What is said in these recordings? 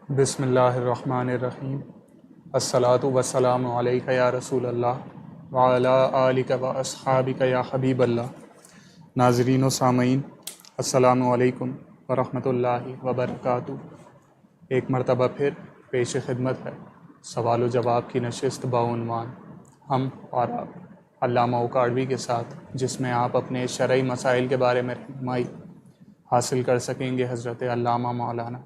بسم اللہ الرحمن الرحیم۔ الصلاۃ والسلام علیک یا رسول اللہ وعلی آلک و اصحابک یا حبیب اللہ۔ ناظرین و سامعین، السلام علیکم ورحمۃ اللہ وبرکاتہ۔ ایک مرتبہ پھر پیش خدمت ہے سوال و جواب کی نشست بعنوان ہم اور آپ علامہ اوکاڑوی کے ساتھ، جس میں آپ اپنے شرعی مسائل کے بارے میں رہنمائی حاصل کر سکیں گے حضرت علامہ مولانا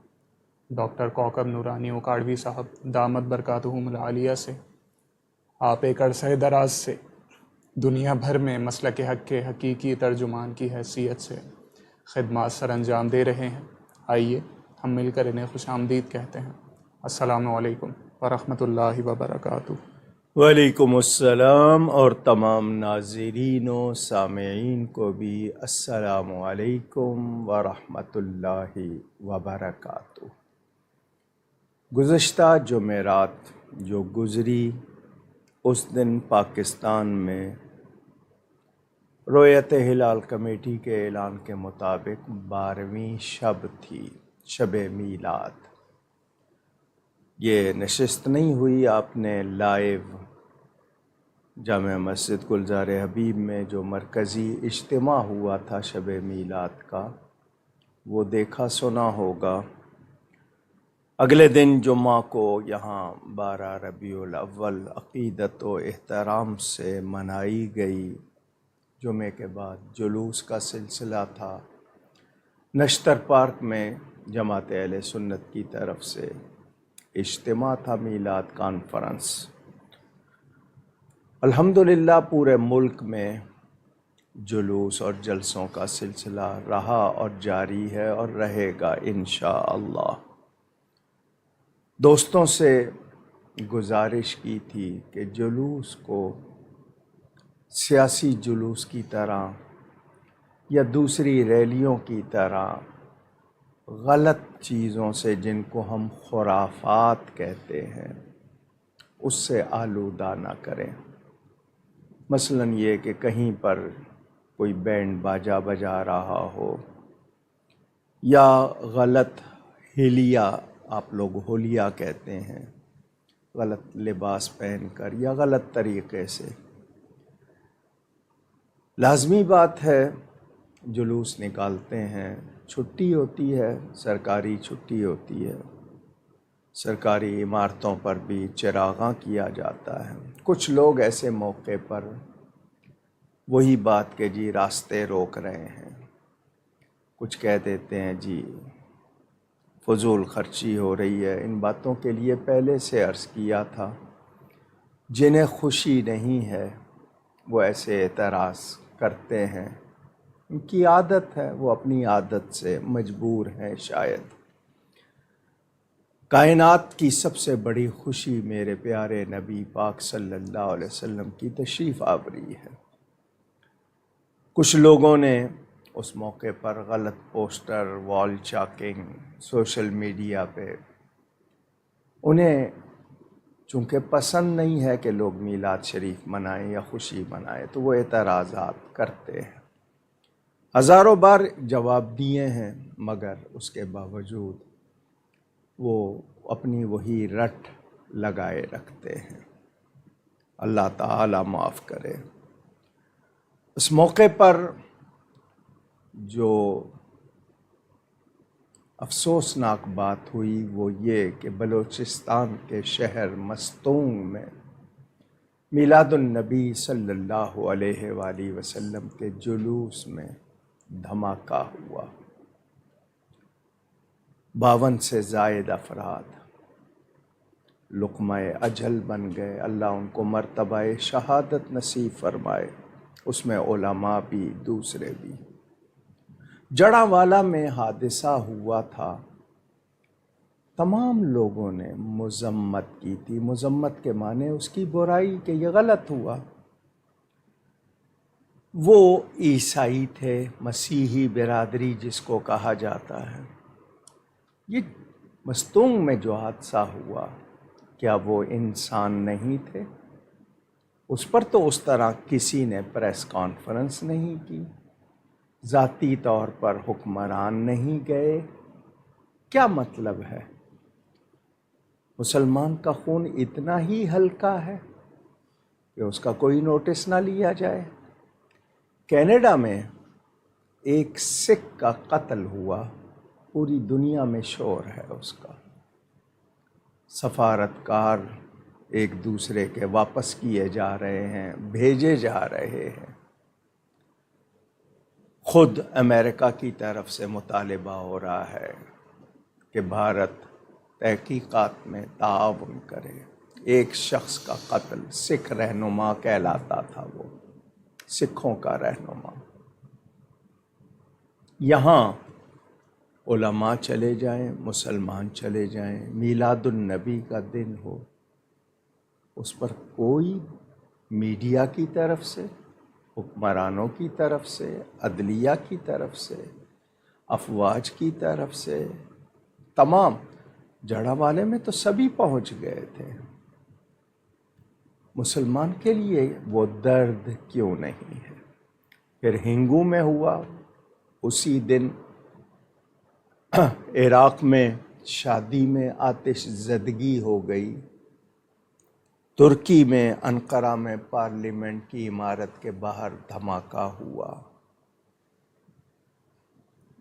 ڈاکٹر کوکب نورانی اوکاڑوی صاحب دامت برکاتہم العالیہ سے۔ آپ ایک عرصہ دراز سے دنیا بھر میں مسلک حق کے حقیقی ترجمان کی حیثیت سے خدمات سر انجام دے رہے ہیں۔ آئیے ہم مل کر انہیں خوش آمدید کہتے ہیں۔ السلام علیکم ورحمۃ اللہ وبرکاتہ۔ وعلیکم السلام، اور تمام ناظرین و سامعین کو بھی السلام علیکم ورحمۃ اللہ وبرکاتہ۔ گزشتہ جمعرات جو گزری، اس دن پاکستان میں رویت ہلال کمیٹی کے اعلان کے مطابق 12ویں شب تھی، شب میلاد۔ یہ نشست نہیں ہوئی، آپ نے لائیو جامع مسجد گلزار حبیب میں جو مرکزی اجتماع ہوا تھا شب میلاد کا، وہ دیکھا سنا ہوگا۔ اگلے دن جمعہ کو یہاں 12 ربیع الاول عقیدت و احترام سے منائی گئی۔ جمعے کے بعد جلوس کا سلسلہ تھا۔ نشتر پارک میں جماعت اہل سنت کی طرف سے اجتماع تھا، میلاد کانفرنس۔ الحمدللہ پورے ملک میں جلوس اور جلسوں کا سلسلہ رہا اور جاری ہے اور رہے گا انشاءاللہ۔ دوستوں سے گزارش کی تھی کہ جلوس کو سیاسی جلوس کی طرح یا دوسری ریلیوں کی طرح غلط چیزوں سے، جن کو ہم خرافات کہتے ہیں، اس سے آلودہ نہ کریں۔ مثلاً یہ کہ کہیں پر کوئی بینڈ باجا بجا رہا ہو، یا غلط ہیلیا، آپ لوگ ہولیا کہتے ہیں، غلط لباس پہن کر یا غلط طریقے سے۔ لازمی بات ہے، جلوس نکالتے ہیں، چھٹی ہوتی ہے، سرکاری چھٹی ہوتی ہے، سرکاری عمارتوں پر بھی چراغاں کیا جاتا ہے۔ کچھ لوگ ایسے موقع پر وہی بات کہ جی راستے روک رہے ہیں، کچھ کہہ دیتے ہیں جی فضول خرچی ہو رہی ہے۔ ان باتوں کے لیے پہلے سے عرض کیا تھا، جنہیں خوشی نہیں ہے وہ ایسے اعتراض کرتے ہیں، ان کی عادت ہے، وہ اپنی عادت سے مجبور ہیں شاید۔ کائنات کی سب سے بڑی خوشی میرے پیارے نبی پاک صلی اللہ علیہ وسلم کی تشریف آوری ہے۔ کچھ لوگوں نے اس موقع پر غلط پوسٹر، وال چاکنگ، سوشل میڈیا پہ، انہیں چونکہ پسند نہیں ہے کہ لوگ میلاد شریف منائیں یا خوشی منائیں، تو وہ اعتراضات کرتے ہیں۔ ہزاروں بار جواب دیے ہیں، مگر اس کے باوجود وہ اپنی وہی رٹ لگائے رکھتے ہیں۔ اللہ تعالی معاف کرے۔ اس موقع پر جو افسوسناک بات ہوئی وہ یہ کہ بلوچستان کے شہر مستونگ میں میلاد النبی صلی اللہ علیہ وآلہ وسلم کے جلوس میں دھماکہ ہوا۔ 52 سے زائد افراد لقمہ اجل بن گئے۔ اللہ ان کو مرتبہ شہادت نصیب فرمائے، اس میں علماء بھی، دوسرے بھی۔ جڑاوالا میں حادثہ ہوا تھا، تمام لوگوں نے مذمت کی تھی۔ مذمت کے معنی اس کی برائی کہ یہ غلط ہوا۔ وہ عیسائی تھے، مسیحی برادری جس کو کہا جاتا ہے۔ یہ مستونگ میں جو حادثہ ہوا، کیا وہ انسان نہیں تھے؟ اس پر تو اس طرح کسی نے پریس کانفرنس نہیں کی، ذاتی طور پر حکمران نہیں گئے۔ کیا مطلب ہے؟ مسلمان کا خون اتنا ہی ہلکا ہے کہ اس کا کوئی نوٹس نہ لیا جائے۔ کینیڈا میں ایک سکھ کا قتل ہوا، پوری دنیا میں شور ہے اس کا۔ سفارتکار ایک دوسرے کے واپس کیے جا رہے ہیں، بھیجے جا رہے ہیں۔ خود امریکہ کی طرف سے مطالبہ ہو رہا ہے کہ بھارت تحقیقات میں تعاون کرے۔ ایک شخص کا قتل، سکھ رہنما کہلاتا تھا وہ، سکھوں کا رہنما۔ یہاں علماء چلے جائیں، مسلمان چلے جائیں، میلاد النبی کا دن ہو، اس پر کوئی میڈیا کی طرف سے، حکمرانوں کی طرف سے، عدلیہ کی طرف سے، افواج کی طرف سے، تمام جڑا والے میں تو سبھی پہنچ گئے تھے۔ مسلمان کے لیے وہ درد کیوں نہیں ہے؟ پھر ہنگو میں ہوا، اسی دن عراق میں شادی میں آتش زدگی ہو گئی، ترکی میں انقرہ میں پارلیمنٹ کی عمارت کے باہر دھماکہ ہوا۔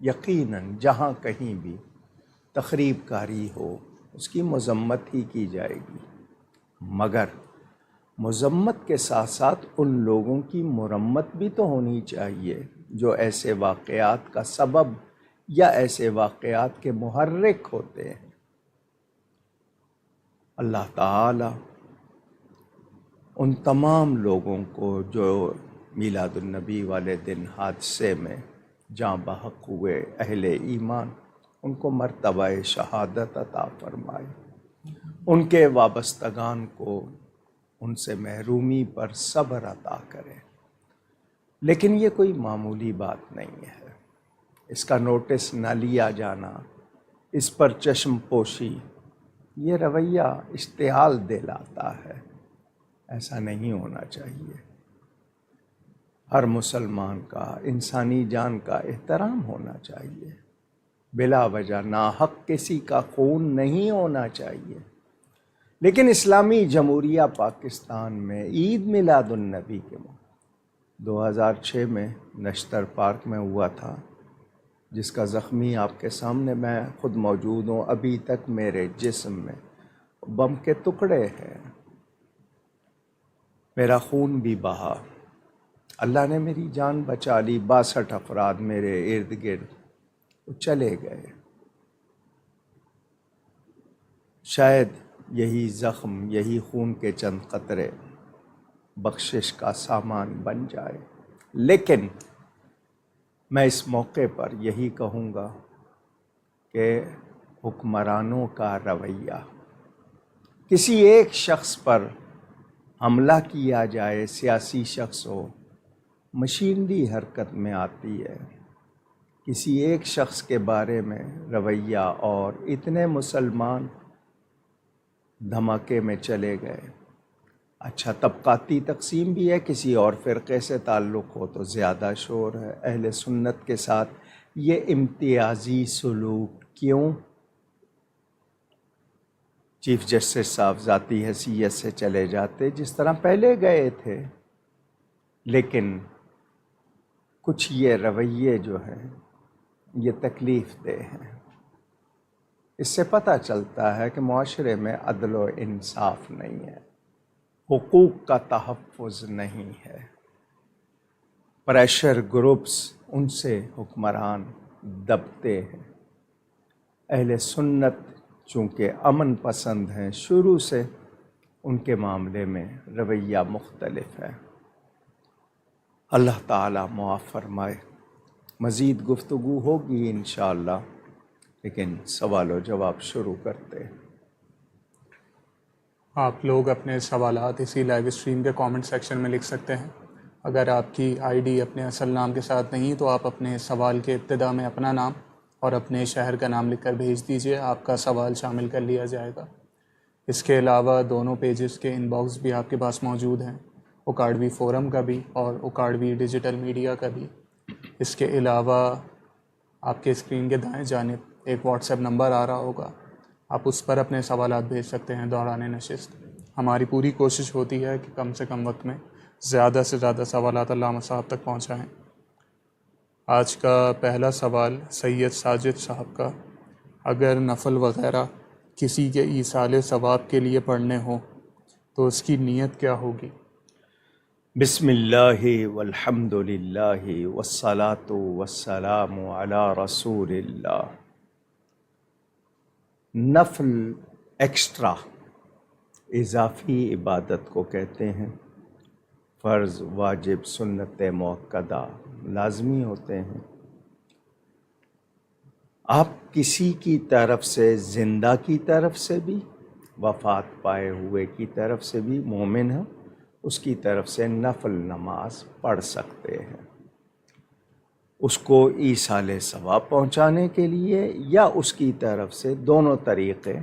یقیناً جہاں کہیں بھی تخریب کاری ہو اس کی مذمت ہی کی جائے گی، مگر مذمت کے ساتھ ساتھ ان لوگوں کی مرمت بھی تو ہونی چاہیے جو ایسے واقعات کا سبب یا ایسے واقعات کے محرک ہوتے ہیں۔ اللہ تعالی ان تمام لوگوں کو جو میلاد النبی والے دن حادثے میں جاں بحق ہوئے، اہل ایمان، ان کو مرتبہ شہادت عطا فرمائے، ان کے وابستگان کو ان سے محرومی پر صبر عطا کرے۔ لیکن یہ کوئی معمولی بات نہیں ہے، اس کا نوٹس نہ لیا جانا، اس پر چشم پوشی، یہ رویہ اشتعال دلاتا ہے۔ ایسا نہیں ہونا چاہیے۔ ہر مسلمان کا انسانی جان کا احترام ہونا چاہیے، بلا وجہ ناحق کسی کا خون نہیں ہونا چاہیے۔ لیکن اسلامی جمہوریہ پاکستان میں عید میلاد النبی کے 2006 میں نشتر پارک میں ہوا تھا، جس کا زخمی آپ کے سامنے میں خود موجود ہوں، ابھی تک میرے جسم میں بم کے ٹکڑے ہیں، میرا خون بھی بہا، اللہ نے میری جان بچا لی۔ 62 افراد میرے ارد گرد چلے گئے۔ شاید یہی زخم، یہی خون کے چند قطرے بخشش کا سامان بن جائے، لیکن میں اس موقع پر یہی کہوں گا کہ حکمرانوں کا رویہ، کسی ایک شخص پر حملہ کیا جائے، سیاسی شخص ہو، مشینری حرکت میں آتی ہے۔ کسی ایک شخص کے بارے میں رویہ اور اتنے مسلمان دھماکے میں چلے گئے۔ اچھا، طبقاتی تقسیم بھی ہے، کسی اور فرقے سے تعلق ہو تو زیادہ شور ہے۔ اہل سنت کے ساتھ یہ امتیازی سلوک کیوں؟ چیف جسٹس صاحب ذاتی حیثیت سے چلے جاتے جس طرح پہلے گئے تھے، لیکن کچھ یہ رویے جو ہیں یہ تکلیف دہ ہیں۔ اس سے پتہ چلتا ہے کہ معاشرے میں عدل و انصاف نہیں ہے، حقوق کا تحفظ نہیں ہے۔ پریشر گروپس، ان سے حکمران دبتے ہیں۔ اہل سنت چونکہ امن پسند ہیں، شروع سے ان کے معاملے میں رویہ مختلف ہے۔ اللہ تعالیٰ معاف فرمائے۔ مزید گفتگو ہوگی انشاءاللہ، لیکن سوال و جواب شروع کرتے ہیں۔ آپ لوگ اپنے سوالات اسی لائیو اسٹریم کے کامنٹ سیکشن میں لکھ سکتے ہیں۔ اگر آپ کی آئی ڈی اپنے اصل نام کے ساتھ نہیں تو آپ اپنے سوال کے ابتدا میں اپنا نام اور اپنے شہر کا نام لکھ کر بھیج دیجیے، آپ کا سوال شامل کر لیا جائے گا۔ اس کے علاوہ دونوں پیجز کے ان باکس بھی آپ کے پاس موجود ہیں، اکاڑوی فورم کا بھی اور اکاڑوی ڈیجیٹل میڈیا کا بھی۔ اس کے علاوہ آپ کے اسکرین کے دائیں جانب ایک واٹس ایپ نمبر آ رہا ہوگا، آپ اس پر اپنے سوالات بھیج سکتے ہیں دوران نشست۔ ہماری پوری کوشش ہوتی ہے کہ کم سے کم وقت میں زیادہ سے زیادہ سوالات علامہ صاحب تک پہنچائیں۔ آج کا پہلا سوال سید ساجد صاحب کا، اگر نفل وغیرہ کسی کے ایصال ثواب کے لیے پڑھنے ہوں تو اس کی نیت کیا ہوگی؟ بسم اللہ والحمد للہ والصلاة والسلام علی رسول اللہ۔ نفل ایکسٹرا اضافی عبادت کو کہتے ہیں۔ فرض، واجب، سنت مؤکدہ لازمی ہوتے ہیں۔ آپ کسی کی طرف سے، زندہ کی طرف سے بھی، وفات پائے ہوئے کی طرف سے بھی، مومن ہے اس کی طرف سے نفل نماز پڑھ سکتے ہیں، اس کو ایصال ثواب پہنچانے کے لیے یا اس کی طرف سے، دونوں طریقے،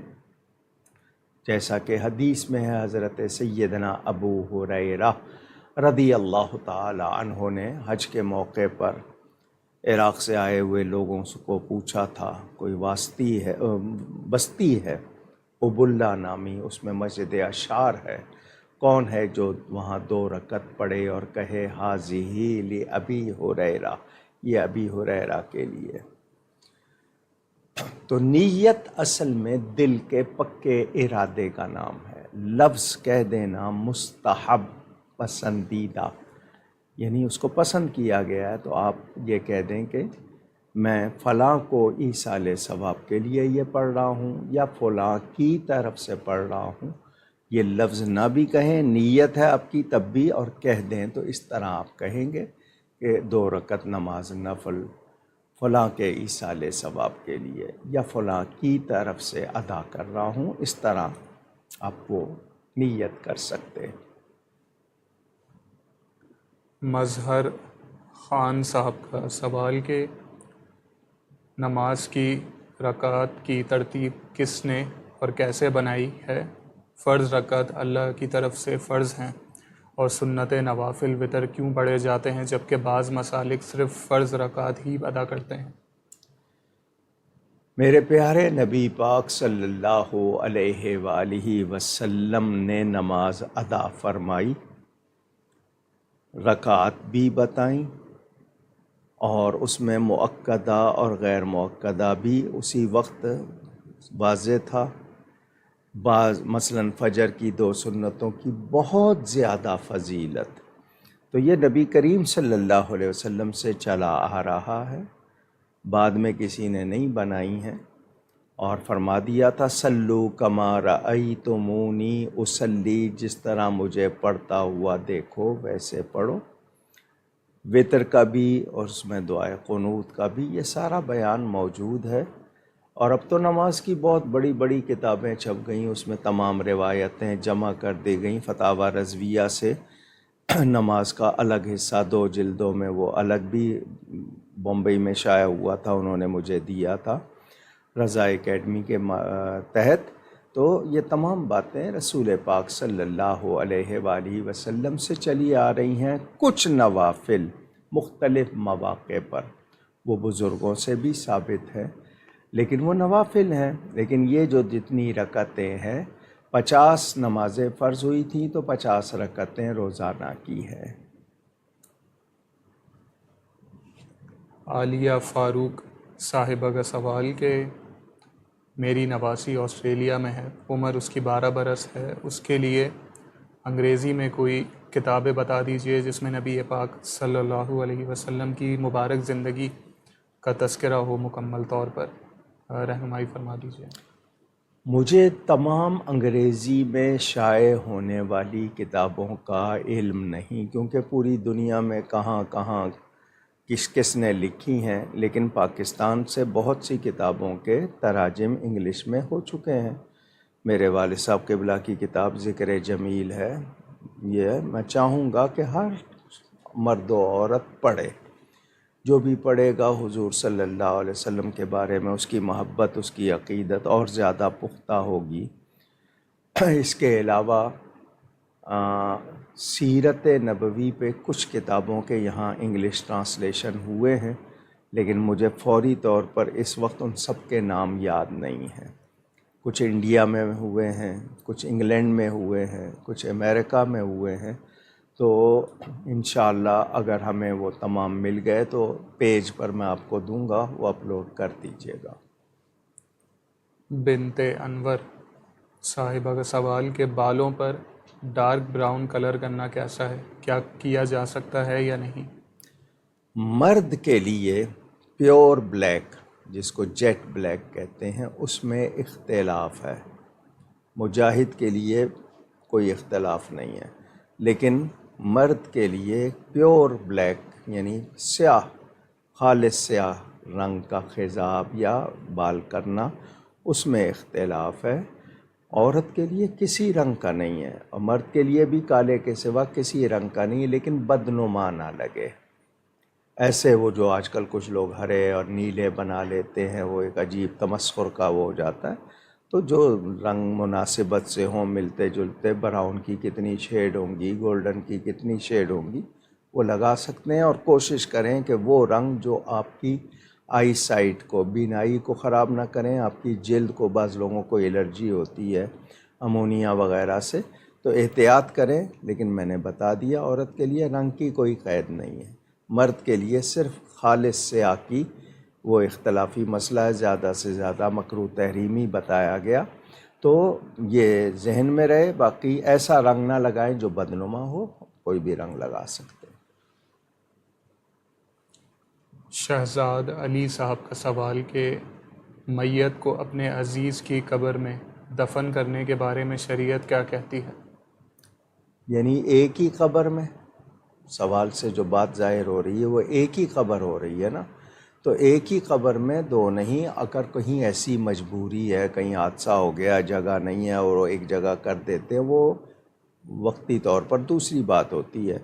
جیسا کہ حدیث میں ہے۔ حضرت سیدنا ابو ہریرہ رضی اللہ تعالی عنہ نے حج کے موقع پر عراق سے آئے ہوئے لوگوں کو پوچھا تھا، کوئی بستی ہے ابلا نامی، اس میں مسجد اشعار ہے، کون ہے جو وہاں 2 رکعت پڑھے اور کہے حاذی لابی ہریرہ، یہ ابی ہریرہ کے لیے۔ تو نیت اصل میں دل کے پکے ارادے کا نام ہے۔ لفظ کہہ دینا مستحب، پسندیدہ، یعنی اس کو پسند کیا گیا ہے، تو آپ یہ کہہ دیں کہ میں فلاں کو ایصال ثواب کے لیے یہ پڑھ رہا ہوں یا فلاں کی طرف سے پڑھ رہا ہوں۔ یہ لفظ نہ بھی کہیں، نیت ہے آپ کی تب بھی، اور کہہ دیں تو اس طرح آپ کہیں گے کہ 2 رکعت نماز نفل فلاں کے ایصال ثواب کے لیے یا فلاں کی طرف سے ادا کر رہا ہوں، اس طرح آپ وہ نیت کر سکتے ہیں۔ مظہر خان صاحب کا سوال کہ نماز کی رکعت کی ترتیب کس نے اور کیسے بنائی ہے؟ فرض رکعت اللہ کی طرف سے فرض ہیں اور سنت نوافل وتر کیوں پڑھے جاتے ہیں جبکہ بعض مسالک صرف فرض رکعت ہی ادا کرتے ہیں؟ میرے پیارے نبی پاک صلی اللہ علیہ وآلہ وسلم نے نماز ادا فرمائی، رکعات بھی بتائیں، اور اس میں مؤکدہ اور غیر مؤکدہ بھی اسی وقت واضح تھا۔ بعض مثلاً فجر کی 2 سنتوں کی بہت زیادہ فضیلت، تو یہ نبی کریم صلی اللہ علیہ وسلم سے چلا آ رہا ہے، بعد میں کسی نے نہیں بنائی ہیں، اور فرما دیا تھا صلو کما رأیتمونی اصلی، جس طرح مجھے پڑھتا ہوا دیکھو ویسے پڑھو۔ وتر کا بھی اور اس میں دعائے قنوت کا بھی یہ سارا بیان موجود ہے، اور اب تو نماز کی بہت بڑی بڑی کتابیں چھپ گئیں، اس میں تمام روایتیں جمع کر دی گئیں۔ فتاوی رضویہ سے نماز کا الگ حصہ 2 جلدوں میں، وہ الگ بھی بمبئی میں شائع ہوا تھا، انہوں نے مجھے دیا تھا رضا اکیڈمی کے تحت۔ تو یہ تمام باتیں رسول پاک صلی اللہ علیہ وآلہ وسلم سے چلی آ رہی ہیں۔ کچھ نوافل مختلف مواقع پر وہ بزرگوں سے بھی ثابت ہے، لیکن وہ نوافل ہیں۔ لیکن یہ جو جتنی رکعتیں ہیں، 50 نمازیں فرض ہوئی تھیں تو 50 رکعتیں روزانہ کی ہیں۔ عالیہ فاروق صاحبہ کا سوال کہ میری نواسی آسٹریلیا میں ہے، عمر اس کی 12 برس ہے، اس کے لیے انگریزی میں کوئی کتابیں بتا دیجئے جس میں نبی پاک صلی اللہ علیہ وسلم کی مبارک زندگی کا تذکرہ ہو، مکمل طور پر رہنمائی فرما دیجئے۔ مجھے تمام انگریزی میں شائع ہونے والی کتابوں کا علم نہیں، کیونکہ پوری دنیا میں کہاں کہاں کس نے لکھی ہیں، لیکن پاکستان سے بہت سی کتابوں کے تراجم انگلش میں ہو چکے ہیں۔ میرے والد صاحب قبلہ کی کتاب ذکر جمیل ہے، یہ میں چاہوں گا کہ ہر مرد و عورت پڑھے، جو بھی پڑھے گا حضور صلی اللہ علیہ وسلم کے بارے میں اس کی محبت، اس کی عقیدت اور زیادہ پختہ ہوگی۔ اس کے علاوہ سیرت نبوی پہ کچھ کتابوں کے یہاں انگلش ٹرانسلیشن ہوئے ہیں، لیکن مجھے فوری طور پر اس وقت ان سب کے نام یاد نہیں ہیں۔ کچھ انڈیا میں ہوئے ہیں، کچھ انگلینڈ میں ہوئے ہیں، کچھ امریکہ میں ہوئے ہیں۔ تو انشاءاللہ اگر ہمیں وہ تمام مل گئے تو پیج پر میں آپ کو دوں گا، وہ اپلوڈ کر دیجیے گا۔ بنت انور صاحبہ کا سوال کہ بالوں پر ڈارک براؤن کلر کرنا کیسا ہے، کیا کیا جا سکتا ہے یا نہیں؟ مرد کے لیے پیور بلیک، جس کو جیٹ بلیک کہتے ہیں، اس میں اختلاف ہے۔ مجاہد کے لیے کوئی اختلاف نہیں ہے، لیکن مرد کے لیے پیور بلیک یعنی سیاہ، خالص سیاہ رنگ کا خضاب یا بال کرنا، اس میں اختلاف ہے۔ عورت کے لیے کسی رنگ کا نہیں ہے، اور مرد کے لیے بھی کالے کے سوا کسی رنگ کا نہیں ہے، لیکن بدنما نہ لگے۔ ایسے وہ جو آج کل کچھ لوگ ہرے اور نیلے بنا لیتے ہیں، وہ ایک عجیب تمسخر کا وہ ہو جاتا ہے۔ تو جو رنگ مناسبت سے ہوں، ملتے جلتے، براؤن کی کتنی شیڈ ہوں گی، گولڈن کی کتنی شیڈ ہوں گی، وہ لگا سکتے ہیں، اور کوشش کریں کہ وہ رنگ جو آپ کی آئی سائٹ کو، بینائی کو خراب نہ کریں۔ آپ کی جلد کو، بعض لوگوں کو الرجی ہوتی ہے امونیا وغیرہ سے، تو احتیاط کریں۔ لیکن میں نے بتا دیا، عورت کے لیے رنگ کی کوئی قید نہیں ہے، مرد کے لیے صرف خالص سیاہ کی وہ اختلافی مسئلہ ہے، زیادہ سے زیادہ مکروہ تحریمی بتایا گیا۔ تو یہ ذہن میں رہے۔ باقی ایسا رنگ نہ لگائیں جو بدنما ہو، کوئی بھی رنگ لگا سکتے ہیں۔ شہزاد علی صاحب کا سوال کہ میت کو اپنے عزیز کی قبر میں دفن کرنے کے بارے میں شریعت کیا کہتی ہے؟ یعنی ایک ہی قبر میں، سوال سے جو بات ظاہر ہو رہی ہے وہ ایک ہی قبر ہو رہی ہے نا، تو ایک ہی قبر میں دو نہیں۔ اگر کہیں ایسی مجبوری ہے، کہیں حادثہ ہو گیا، جگہ نہیں ہے اور وہ ایک جگہ کر دیتے ہیں، وہ وقتی طور پر دوسری بات ہوتی ہے۔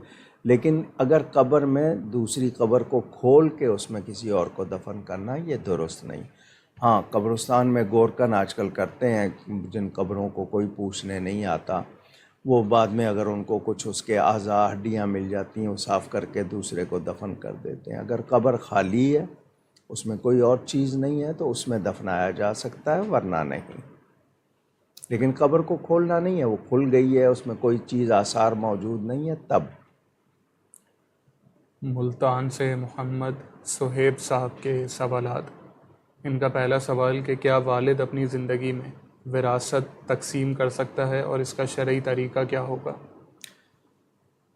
لیکن اگر قبر میں دوسری قبر کو کھول کے اس میں کسی اور کو دفن کرنا، یہ درست نہیں۔ ہاں، قبرستان میں گورکن آج کل کرتے ہیں، جن قبروں کو کوئی پوچھنے نہیں آتا، وہ بعد میں اگر ان کو کچھ اس کے اعضاء ہڈیاں مل جاتی ہیں، وہ صاف کر کے دوسرے کو دفن کر دیتے ہیں۔ اگر قبر خالی ہے، اس میں کوئی اور چیز نہیں ہے، تو اس میں دفنایا جا سکتا ہے، ورنہ نہیں۔ لیکن قبر کو کھولنا نہیں ہے، وہ کھل گئی ہے، اس میں کوئی چیز آثار موجود نہیں ہے، تب۔ ملتان سے محمد صہیب صاحب کے سوالات۔ ان کا پہلا سوال کہ کیا والد اپنی زندگی میں وراثت تقسیم کر سکتا ہے اور اس کا شرعی طریقہ کیا ہوگا؟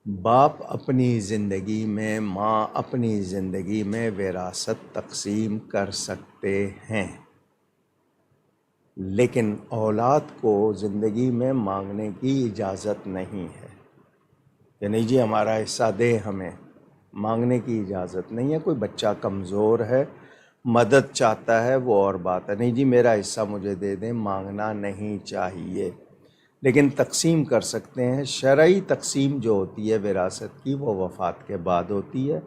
باپ اپنی زندگی میں، ماں اپنی زندگی میں وراثت تقسیم کر سکتے ہیں، لیکن اولاد کو زندگی میں مانگنے کی اجازت نہیں ہے کہ نہیں جی ہمارا حصہ دے، ہمیں مانگنے کی اجازت نہیں ہے۔ کوئی بچہ کمزور ہے، مدد چاہتا ہے، وہ اور بات ہے، نہیں جی میرا حصہ مجھے دے دیں، مانگنا نہیں چاہیے۔ لیکن تقسیم کر سکتے ہیں۔ شرعی تقسیم جو ہوتی ہے وراثت کی، وہ وفات کے بعد ہوتی ہے۔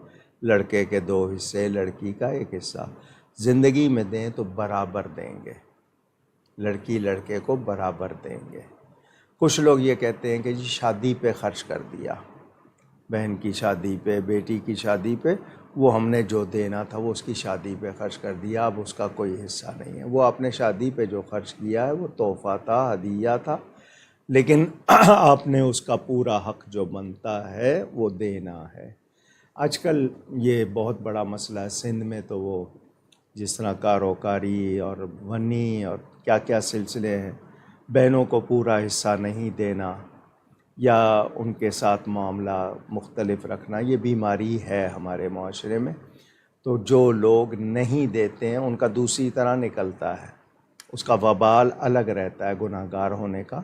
لڑکے کے 2 حصے، لڑکی کا 1 حصہ۔ زندگی میں دیں تو برابر دیں گے، لڑکی لڑکے کو برابر دیں گے۔ کچھ لوگ یہ کہتے ہیں کہ جی شادی پہ خرچ کر دیا، بہن کی شادی پہ، بیٹی کی شادی پہ، وہ ہم نے جو دینا تھا وہ اس کی شادی پہ خرچ کر دیا، اب اس کا کوئی حصہ نہیں ہے۔ وہ آپ نے شادی پہ جو خرچ کیا ہے وہ تحفہ تھا، ہدیہ تھا، لیکن آپ نے اس کا پورا حق جو بنتا ہے وہ دینا ہے۔ آج کل یہ بہت بڑا مسئلہ ہے سندھ میں، تو وہ جس طرح کاروکاری اور ونی اور کیا کیا سلسلے ہیں، بہنوں کو پورا حصہ نہیں دینا یا ان کے ساتھ معاملہ مختلف رکھنا، یہ بیماری ہے ہمارے معاشرے میں۔ تو جو لوگ نہیں دیتے ہیں ان کا دوسری طرح نکلتا ہے، اس کا وبال الگ رہتا ہے، گناہ گار ہونے کا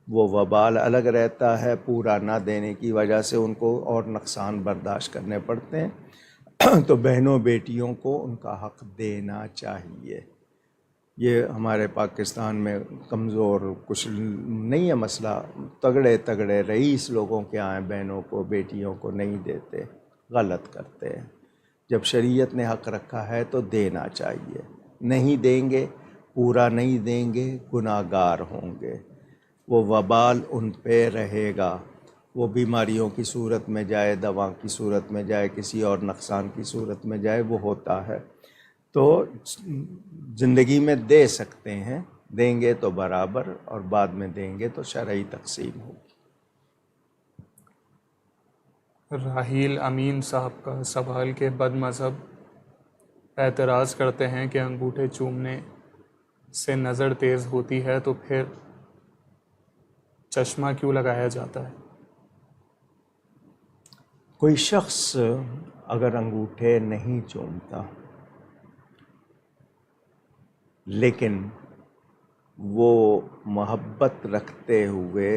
وہ وبال الگ رہتا ہے، پورا نہ دینے کی وجہ سے ان کو اور نقصان برداشت کرنے پڑتے ہیں۔ تو بہنوں بیٹیوں کو ان کا حق دینا چاہیے۔ یہ ہمارے پاکستان میں کمزور کچھ نہیں ہے مسئلہ، تگڑے تگڑے رئیس لوگوں کے آئیں بہنوں کو بیٹیوں کو نہیں دیتے، غلط کرتے ہیں۔ جب شریعت نے حق رکھا ہے تو دینا چاہیے، نہیں دیں گے، پورا نہیں دیں گے، گناہ گار ہوں گے، وہ وبال ان پہ رہے گا۔ وہ بیماریوں کی صورت میں جائے، دوا کی صورت میں جائے، کسی اور نقصان کی صورت میں جائے، وہ ہوتا ہے۔ تو زندگی میں دے سکتے ہیں، دیں گے تو برابر اور بعد میں دیں گے تو شرعی تقسیم ہوگی۔ راحیل امین صاحب کا سوال کہ بد مذہب اعتراض کرتے ہیں کہ انگوٹھے چومنے سے نظر تیز ہوتی ہے تو پھر چشمہ کیوں لگایا جاتا ہے؟ کوئی شخص اگر انگوٹھے نہیں چومتا لیکن وہ محبت رکھتے ہوئے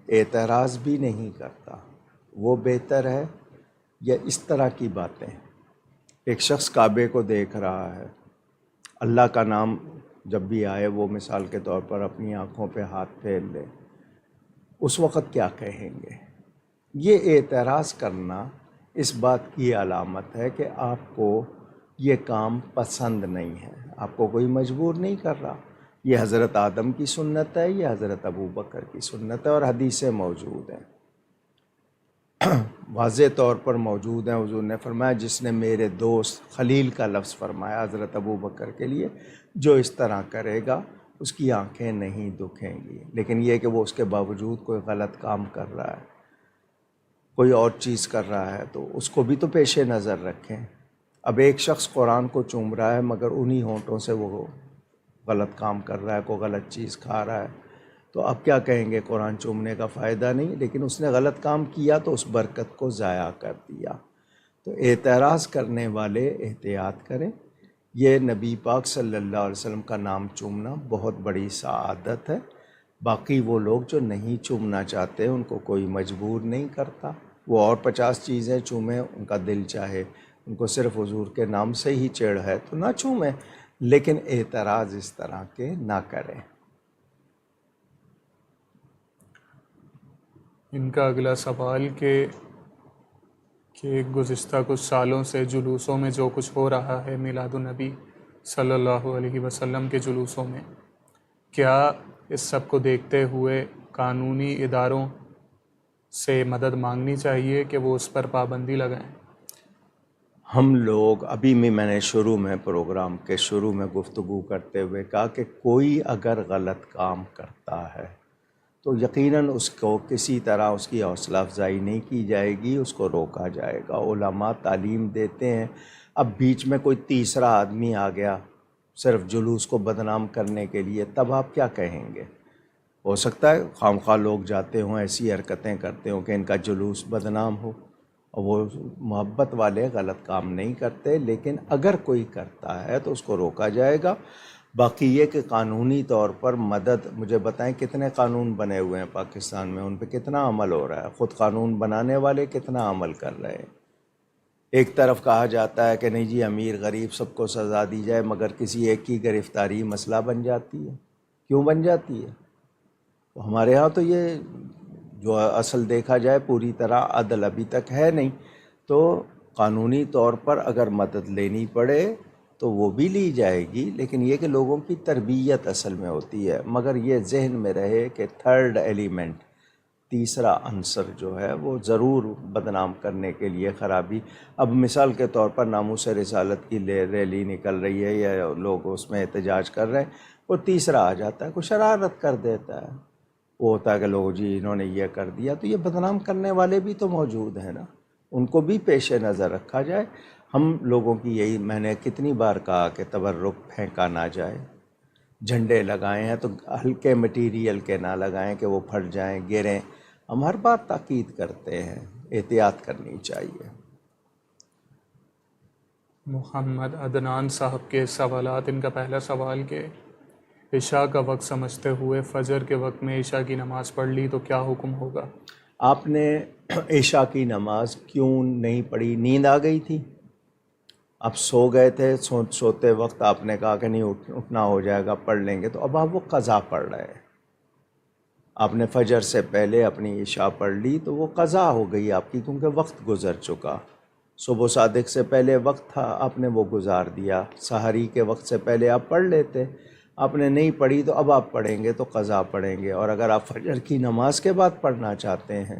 اعتراض بھی نہیں کرتا، وہ بہتر ہے یا اس طرح کی باتیں؟ ایک شخص کعبے کو دیکھ رہا ہے، اللہ کا نام جب بھی آئے وہ مثال کے طور پر اپنی آنکھوں پہ ہاتھ پھیر لے، اس وقت کیا کہیں گے؟ یہ اعتراض کرنا اس بات کی علامت ہے کہ آپ کو یہ کام پسند نہیں ہے، آپ کو کوئی مجبور نہیں کر رہا۔ یہ حضرت آدم کی سنت ہے، یہ حضرت ابو بکر کی سنت ہے، اور حدیثیں موجود ہیں، واضح طور پر موجود ہیں۔ حضور نے فرمایا جس نے میرے دوست خلیل کا لفظ فرمایا حضرت ابو بکر کے لیے، جو اس طرح کرے گا اس کی آنکھیں نہیں دکھیں گی۔ لیکن یہ کہ وہ اس کے باوجود کوئی غلط کام کر رہا ہے، کوئی اور چیز کر رہا ہے، تو اس کو بھی تو پیش نظر رکھیں۔ اب ایک شخص قرآن کو چوم رہا ہے مگر انہی ہونٹوں سے وہ غلط کام کر رہا ہے، کوئی غلط چیز کھا رہا ہے، تو اب کیا کہیں گے؟ قرآن چومنے کا فائدہ نہیں، لیکن اس نے غلط کام کیا تو اس برکت کو ضائع کر دیا۔ تو اعتراض کرنے والے احتیاط کریں۔ یہ نبی پاک صلی اللہ علیہ وسلم کا نام چومنا بہت بڑی سعادت ہے۔ باقی وہ لوگ جو نہیں چومنا چاہتے ان کو کوئی مجبور نہیں کرتا، وہ اور 50 چیزیں چومیں، ان کا دل چاہے، ان کو صرف حضور کے نام سے ہی چڑھ ہے تو نہ چومیں، لیکن اعتراض اس طرح کے نہ کریں۔ ان کا اگلا سوال کہ گزشتہ کچھ سالوں سے جلوسوں میں جو کچھ ہو رہا ہے میلاد النبی صلی اللہ علیہ وسلم کے جلوسوں میں، کیا اس سب کو دیکھتے ہوئے قانونی اداروں سے مدد مانگنی چاہیے کہ وہ اس پر پابندی لگائیں؟ ہم لوگ ابھی میں نے شروع میں پروگرام کے شروع میں گفتگو کرتے ہوئے کہا کہ کوئی اگر غلط کام کرتا ہے تو یقیناً اس کو کسی طرح اس کی حوصلہ افزائی نہیں کی جائے گی، اس کو روکا جائے گا۔ علماء تعلیم دیتے ہیں، اب بیچ میں کوئی تیسرا آدمی آ گیا صرف جلوس کو بدنام کرنے کے لیے، تب آپ کیا کہیں گے؟ ہو سکتا ہے خواہ لوگ جاتے ہوں ایسی حرکتیں کرتے ہوں کہ ان کا جلوس بدنام ہو، اور وہ محبت والے غلط کام نہیں کرتے، لیکن اگر کوئی کرتا ہے تو اس کو روکا جائے گا۔ باقی یہ کہ قانونی طور پر مدد، مجھے بتائیں کتنے قانون بنے ہوئے ہیں پاکستان میں، ان پہ کتنا عمل ہو رہا ہے؟ خود قانون بنانے والے کتنا عمل کر رہے ہیں؟ ایک طرف کہا جاتا ہے کہ نہیں جی امیر غریب سب کو سزا دی جائے، مگر کسی ایک کی گرفتاری مسئلہ بن جاتی ہے۔ کیوں بن جاتی ہے؟ ہمارے ہاں تو یہ جو اصل دیکھا جائے پوری طرح عدل ابھی تک ہے نہیں، تو قانونی طور پر اگر مدد لینی پڑے تو وہ بھی لی جائے گی، لیکن یہ کہ لوگوں کی تربیت اصل میں ہوتی ہے۔ مگر یہ ذہن میں رہے کہ تھرڈ ایلیمنٹ، تیسرا عنصر جو ہے وہ ضرور بدنام کرنے کے لیے خرابی۔ اب مثال کے طور پر ناموس رسالت کی ریلی نکل رہی ہے یا لوگ اس میں احتجاج کر رہے ہیں، وہ تیسرا آ جاتا ہے، کوئی شرارت کر دیتا ہے، وہ ہوتا ہے کہ لوگ جی انہوں نے یہ کر دیا، تو یہ بدنام کرنے والے بھی تو موجود ہیں نا، ان کو بھی پیش نظر رکھا جائے۔ ہم لوگوں کی یہی، میں نے کتنی بار کہا کہ تبرک پھینکا نہ جائے، جھنڈے لگائے ہیں تو ہلکے مٹیریل کے نہ لگائیں کہ وہ پھٹ جائیں گریں۔ ہم ہر بار تاکید کرتے ہیں، احتیاط کرنی چاہیے۔ محمد عدنان صاحب کے سوالات، ان کا پہلا سوال کہ عشاء کا وقت سمجھتے ہوئے فجر کے وقت میں عشاء کی نماز پڑھ لی تو کیا حکم ہوگا؟ آپ نے عشاء کی نماز کیوں نہیں پڑھی؟ نیند آ گئی تھی، آپ سو گئے تھے، سوتے وقت آپ نے کہا کہ نہیں اٹھنا ہو جائے گا پڑھ لیں گے، تو اب آپ وہ قضا پڑھ رہے ہیں۔ آپ نے فجر سے پہلے اپنی عشاء پڑھ لی تو وہ قضا ہو گئی آپ کی، کیونکہ وقت گزر چکا۔ صبح صادق سے پہلے وقت تھا، آپ نے وہ گزار دیا۔ سحری کے وقت سے پہلے آپ پڑھ لیتے، آپ نے نہیں پڑھی تو اب آپ پڑھیں گے تو قضا پڑھیں گے۔ اور اگر آپ فجر کی نماز کے بعد پڑھنا چاہتے ہیں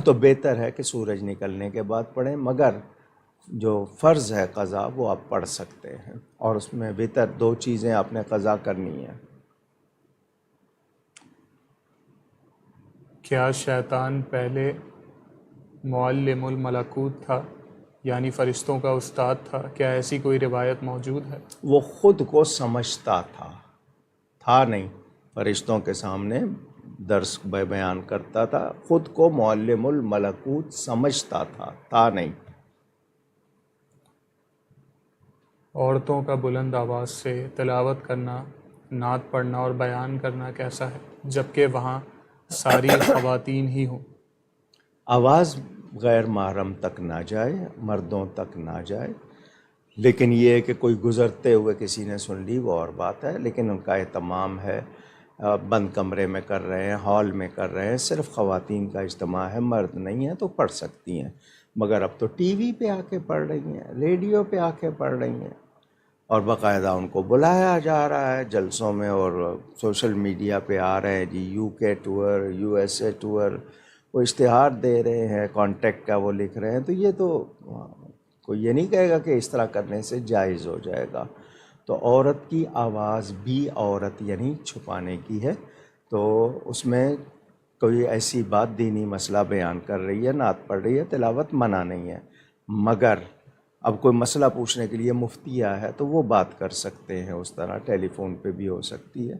تو بہتر ہے کہ سورج نکلنے کے بعد پڑھیں، مگر جو فرض ہے قضا وہ آپ پڑھ سکتے ہیں، اور اس میں وتر 2 چیزیں آپ نے قضا کرنی ہیں۔ کیا شیطان پہلے معلم الملکوت تھا، یعنی فرشتوں کا استاد تھا؟ کیا ایسی کوئی روایت موجود ہے؟ وہ خود کو سمجھتا تھا نہیں، فرشتوں کے سامنے درس بیان کرتا تھا، خود کو معلم الملکوت سمجھتا تھا نہیں۔ عورتوں کا بلند آواز سے تلاوت کرنا، نعت پڑھنا اور بیان کرنا کیسا ہے، جبکہ وہاں ساری خواتین ہی ہوں؟ آواز غیر محرم تک نہ جائے، مردوں تک نہ جائے، لیکن یہ ہے کہ کوئی گزرتے ہوئے کسی نے سن لی وہ اور بات ہے، لیکن ان کا اہتمام ہے بند کمرے میں کر رہے ہیں، ہال میں کر رہے ہیں، صرف خواتین کا اجتماع ہے، مرد نہیں ہے تو پڑھ سکتی ہیں، مگر اب تو ٹی وی پہ آ کے پڑھ رہی ہیں، ریڈیو پہ آ کے پڑھ رہی ہیں، اور باقاعدہ ان کو بلایا جا رہا ہے جلسوں میں، اور سوشل میڈیا پہ آ رہے ہیں جی UK ٹور، USA ٹور، وہ اشتہار دے رہے ہیں، کانٹیکٹ کا وہ لکھ رہے ہیں، تو یہ تو کوئی یہ نہیں کہے گا کہ اس طرح کرنے سے جائز ہو جائے گا۔ تو عورت کی آواز بھی عورت یعنی چھپانے کی ہے، تو اس میں کوئی ایسی بات دینی مسئلہ بیان کر رہی ہے، نعت پڑھ رہی ہے، تلاوت منع نہیں ہے، مگر اب کوئی مسئلہ پوچھنے کے لیے مفتی آیا ہے تو وہ بات کر سکتے ہیں، اس طرح ٹیلی فون پہ بھی ہو سکتی ہے،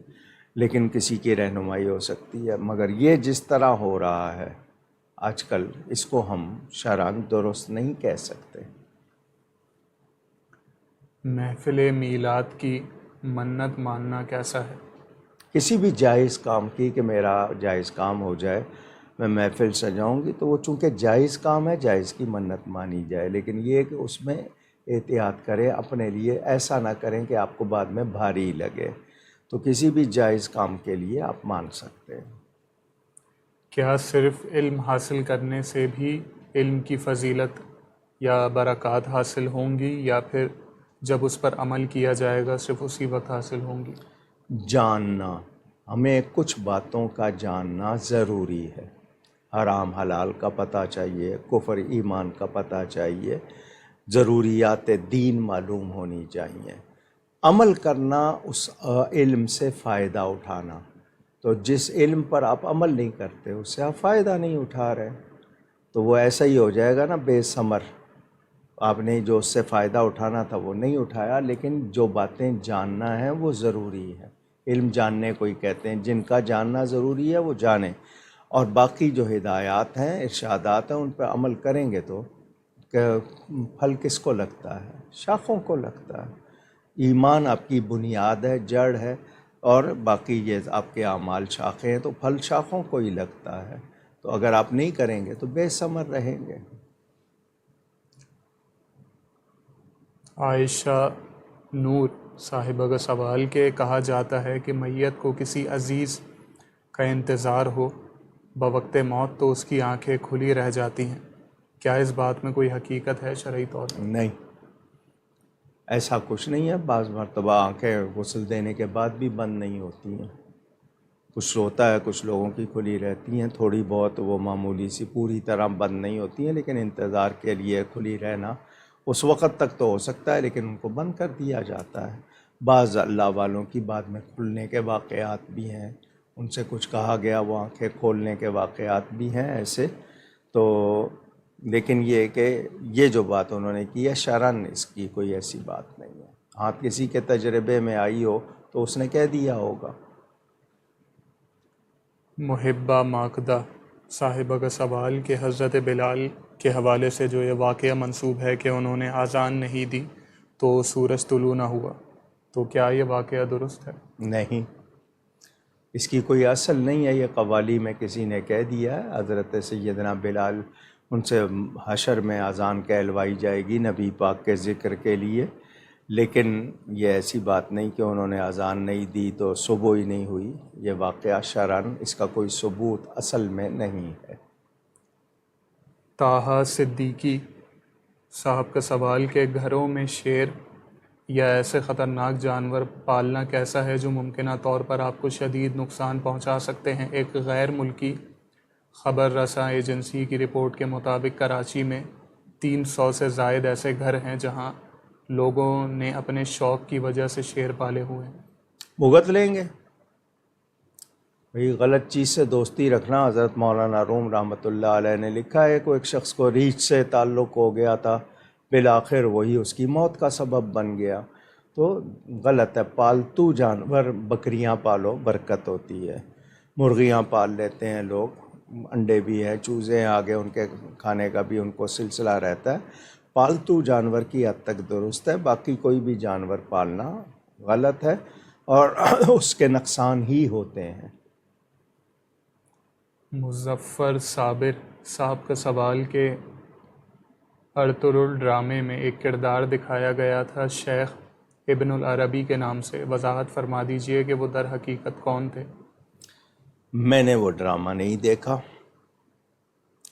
لیکن کسی کی رہنمائی ہو سکتی ہے، مگر یہ جس طرح ہو رہا ہے آج کل، اس کو ہم شرعاً درست نہیں کہہ سکتے۔ محفل میلاد کی منت ماننا کیسا ہے؟ کسی بھی جائز کام کی کہ میرا جائز کام ہو جائے، میں محفل سجاؤں گی، تو وہ چونکہ جائز کام ہے، جائز کی منت مانی جائے، لیکن یہ کہ اس میں احتیاط کریں، اپنے لیے ایسا نہ کریں کہ آپ کو بعد میں بھاری لگے، تو کسی بھی جائز کام کے لیے آپ مان سکتے ہیں۔ کیا صرف علم حاصل کرنے سے بھی علم کی فضیلت یا برکات حاصل ہوں گی، یا پھر جب اس پر عمل کیا جائے گا صرف اسی وقت حاصل ہوں گی؟ جاننا، ہمیں کچھ باتوں کا جاننا ضروری ہے، حرام حلال کا پتہ چاہیے، کفر ایمان کا پتہ چاہیے، ضروریات دین معلوم ہونی چاہیے، عمل کرنا، اس علم سے فائدہ اٹھانا، تو جس علم پر آپ عمل نہیں کرتے اس سے آپ فائدہ نہیں اٹھا رہے، تو وہ ایسا ہی ہو جائے گا نا، بے ثمر، آپ نے جو اس سے فائدہ اٹھانا تھا وہ نہیں اٹھایا، لیکن جو باتیں جاننا ہے وہ ضروری ہے، علم جاننے کو ہی کہتے ہیں، جن کا جاننا ضروری ہے وہ جانیں، اور باقی جو ہدایات ہیں، ارشادات ہیں، ان پہ عمل کریں گے تو کہ پھل کس کو لگتا ہے؟ شاخوں کو لگتا ہے، ایمان آپ کی بنیاد ہے، جڑ ہے، اور باقی یہ آپ کے اعمال شاخیں ہیں، تو پھل شاخوں کو ہی لگتا ہے، تو اگر آپ نہیں کریں گے تو بے ثمر رہیں گے۔ عائشہ نور صاحبہ کا سوال کہ کہا جاتا ہے کہ میت کو کسی عزیز کا انتظار ہو بوقت موت تو اس کی آنکھیں کھلی رہ جاتی ہیں، کیا اس بات میں کوئی حقیقت ہے شرعی طور پر؟ نہیں، ایسا کچھ نہیں ہے، بعض مرتبہ آنکھیں غسل دینے کے بعد بھی بند نہیں ہوتی ہیں، کچھ ہوتا ہے، کچھ لوگوں کی کھلی رہتی ہیں، تھوڑی بہت وہ معمولی سی، پوری طرح بند نہیں ہوتی ہیں، لیکن انتظار کے لیے کھلی رہنا اس وقت تک تو ہو سکتا ہے، لیکن ان کو بند کر دیا جاتا ہے۔ بعض اللہ والوں کی بعد میں کھلنے کے واقعات بھی ہیں، ان سے کچھ کہا گیا وہ آنکھیں کھولنے کے واقعات بھی ہیں ایسے، تو لیکن یہ کہ یہ جو بات انہوں نے کی ہے شرعاً اس کی کوئی ایسی بات نہیں ہے، ہاں کسی کے تجربے میں آئی ہو تو اس نے کہہ دیا ہوگا۔ محبہ ماکدہ صاحبہ کا سوال کہ حضرت بلال کے حوالے سے جو یہ واقعہ منسوب ہے کہ انہوں نے اذان نہیں دی تو سورج طلوع نہ ہوا، تو کیا یہ واقعہ درست ہے؟ نہیں، اس کی کوئی اصل نہیں ہے، یہ قوالی میں کسی نے کہہ دیا ہے، حضرت سیدنا بلال ان سے حشر میں اذان کہلوائی جائے گی نبی پاک کے ذکر کے لیے، لیکن یہ ایسی بات نہیں کہ انہوں نے اذان نہیں دی تو صبح ہی نہیں ہوئی، یہ واقعہ شرعاً اس کا کوئی ثبوت اصل میں نہیں ہے۔ طٰہٰ صدیقی صاحب کا سوال کہ گھروں میں شیر یا ایسے خطرناک جانور پالنا کیسا ہے جو ممکنہ طور پر آپ کو شدید نقصان پہنچا سکتے ہیں؟ ایک غیر ملکی خبر رساں ایجنسی کی رپورٹ کے مطابق کراچی میں 300 سے زائد ایسے گھر ہیں جہاں لوگوں نے اپنے شوق کی وجہ سے شیر پالے ہوئے ہیں۔ بھگت لیں گے، بھئی غلط چیز سے دوستی رکھنا، حضرت مولانا روم رحمۃ اللہ علیہ نے لکھا ہے کہ ایک شخص کو ریچھ سے تعلق ہو گیا تھا، بالآخر وہی اس کی موت کا سبب بن گیا۔ تو غلط ہے۔ پالتو جانور، بکریاں پالو، برکت ہوتی ہے۔ مرغیاں پال لیتے ہیں لوگ، انڈے بھی ہیں، چوزے ہیں آگے، ان کے کھانے کا بھی ان کو سلسلہ رہتا ہے۔ پالتو جانور کی حد تک درست ہے، باقی کوئی بھی جانور پالنا غلط ہے اور اس کے نقصان ہی ہوتے ہیں۔ مظفر صابر صاحب کا سوال کہ ارطغرل ڈرامے میں ایک کردار دکھایا گیا تھا شیخ ابن العربی کے نام سے، وضاحت فرما دیجئے کہ وہ در حقیقت کون تھے؟ میں نے وہ ڈرامہ نہیں دیکھا،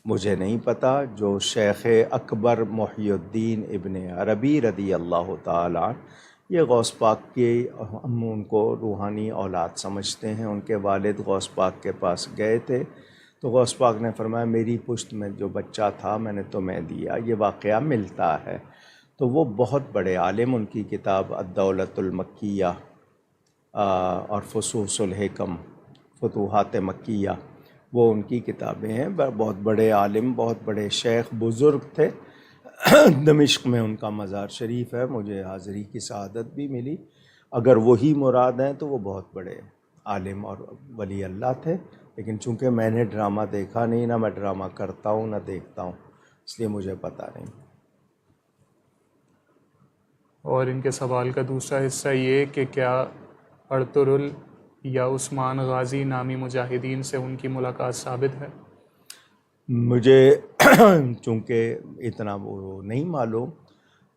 مجھے نہیں پتہ۔ جو شیخ اکبر محی الدین ابن عربی رضی اللہ تعالیٰ عنہ، یہ غوث پاک کے، ہم ان کو روحانی اولاد سمجھتے ہیں۔ ان کے والد غوث پاک کے پاس گئے تھے تو غوث پاک نے فرمایا میری پشت میں جو بچہ تھا میں نے تمہیں دیا۔ یہ واقعہ ملتا ہے۔ تو وہ بہت بڑے عالم، ان کی کتاب الدولۃ المکیہ اور فصوص الحکم، فتوحات مکیہ، وہ ان کی کتابیں ہیں۔ بہت بڑے عالم، بہت بڑے شیخ، بزرگ تھے۔ دمشق میں ان کا مزار شریف ہے، مجھے حاضری کی سعادت بھی ملی۔ اگر وہی مراد ہیں تو وہ بہت بڑے عالم اور ولی اللہ تھے، لیکن چونکہ میں نے ڈرامہ دیکھا نہیں، نہ میں ڈرامہ کرتا ہوں نہ دیکھتا ہوں، اس لیے مجھے پتہ نہیں۔ اور ان کے سوال کا دوسرا حصہ یہ کہ کیا ارطغرل یا عثمان غازی نامی مجاہدین سے ان کی ملاقات ثابت ہے؟ مجھے چونکہ اتنا وہ نہیں معلوم،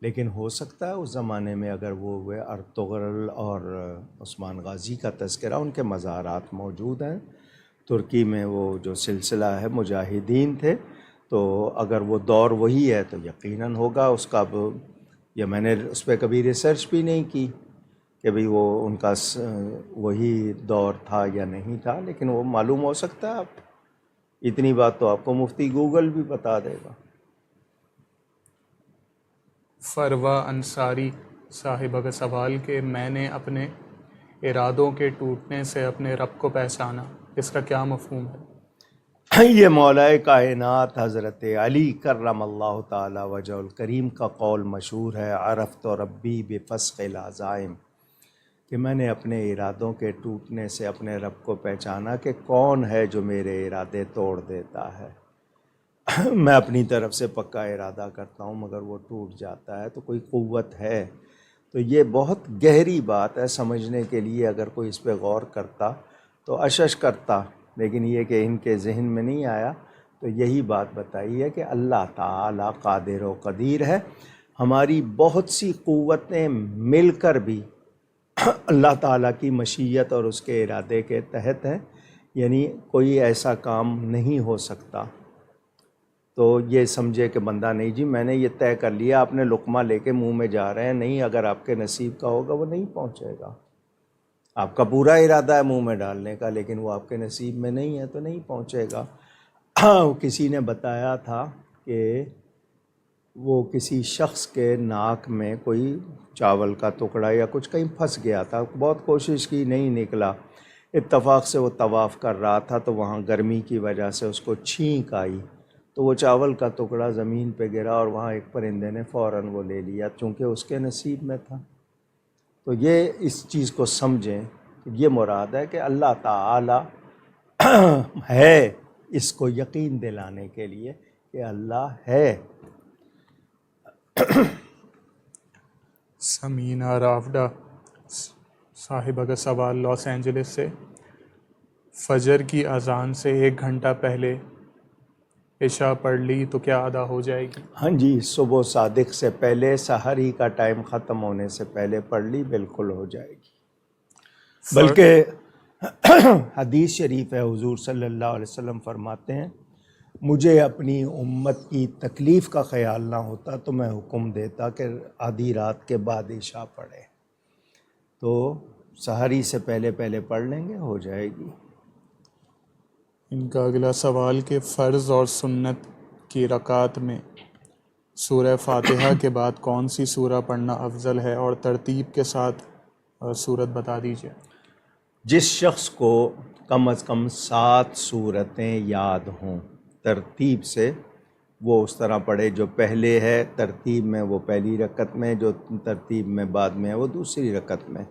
لیکن ہو سکتا ہے اس زمانے میں اگر وہ ہوئے ارطغرل اور عثمان غازی کا تذکرہ، ان کے مزارات موجود ہیں ترکی میں۔ وہ جو سلسلہ ہے مجاہدین تھے، تو اگر وہ دور وہی ہے تو یقیناً ہوگا اس کا۔ اب یا میں نے اس پہ کبھی ریسرچ بھی نہیں کی کہ بھئی وہ ان کا وہی دور تھا یا نہیں تھا، لیکن وہ معلوم ہو سکتا ہے۔ آپ اتنی بات تو آپ کو مفتی گوگل بھی بتا دے گا۔ فروا انصاری صاحبہ کا سوال کہ میں نے اپنے ارادوں کے ٹوٹنے سے اپنے رب کو پہچانا، اس کا کیا مفہوم ہے؟ یہ مولا کائنات حضرت علی کرم اللہ تعالی وجہ الکریم کا قول مشہور ہے، عرفت ربی بفسق العزائم، کہ میں نے اپنے ارادوں کے ٹوٹنے سے اپنے رب کو پہچانا کہ کون ہے جو میرے ارادے توڑ دیتا ہے۔ میں اپنی طرف سے پکا ارادہ کرتا ہوں مگر وہ ٹوٹ جاتا ہے، تو کوئی قوت ہے۔ تو یہ بہت گہری بات ہے، سمجھنے کے لیے اگر کوئی اس پہ غور کرتا تو اشش کرتا، لیکن یہ کہ ان کے ذہن میں نہیں آیا۔ تو یہی بات بتائی ہے کہ اللہ تعالیٰ قادر و قدیر ہے۔ ہماری بہت سی قوتیں مل کر بھی اللہ تعالیٰ کی مشیت اور اس کے ارادے کے تحت ہیں، یعنی کوئی ایسا کام نہیں ہو سکتا۔ تو یہ سمجھے کہ بندہ نہیں جی میں نے یہ طے کر لیا، آپ نے لقمہ لے کے منہ میں جا رہے ہیں، نہیں، اگر آپ کے نصیب کا ہوگا وہ نہیں پہنچے گا۔ آپ کا پورا ارادہ ہے منہ میں ڈالنے کا، لیکن وہ آپ کے نصیب میں نہیں ہے تو نہیں پہنچے گا۔ کسی نے بتایا تھا کہ وہ کسی شخص کے ناک میں کوئی چاول کا ٹکڑا یا کچھ کہیں پھنس گیا تھا، بہت کوشش کی نہیں نکلا، اتفاق سے وہ طواف کر رہا تھا تو وہاں گرمی کی وجہ سے اس کو چھینک آئی، تو وہ چاول کا ٹکڑا زمین پہ گرا اور وہاں ایک پرندے نے فوراً وہ لے لیا چونکہ اس کے نصیب میں تھا۔ تو یہ اس چیز کو سمجھیں، یہ مراد ہے کہ اللہ تعالی ہے، اس کو یقین دلانے کے لیے کہ اللہ ہے۔ سمینہ رافڈا صاحبہ کا سوال لاس اینجلس سے، فجر کی اذان سے 1 گھنٹہ پہلے عشاء پڑھ لی تو کیا ادا ہو جائے گی؟ ہاں جی، صبح صادق سے پہلے، سحری کا ٹائم ختم ہونے سے پہلے پڑھ لی، بالکل ہو جائے گی۔ بلکہ حدیث شریف ہے، حضور صلی اللہ علیہ وسلم فرماتے ہیں مجھے اپنی امت کی تکلیف کا خیال نہ ہوتا تو میں حکم دیتا کہ آدھی رات کے بعد عشاء پڑھے۔ تو سحری سے پہلے پڑھ لیں گے، ہو جائے گی۔ ان کا اگلا سوال کہ فرض اور سنت کی رکعت میں سورہ فاتحہ کے بعد کون سی سورہ پڑھنا افضل ہے، اور ترتیب کے ساتھ سورت بتا دیجیے۔ جس شخص کو کم از کم 7 صورتیں یاد ہوں ترتیب سے، وہ اس طرح پڑھے جو پہلے ہے ترتیب میں وہ پہلی رکعت میں، جو ترتیب میں بعد میں ہے وہ دوسری رکعت میں۔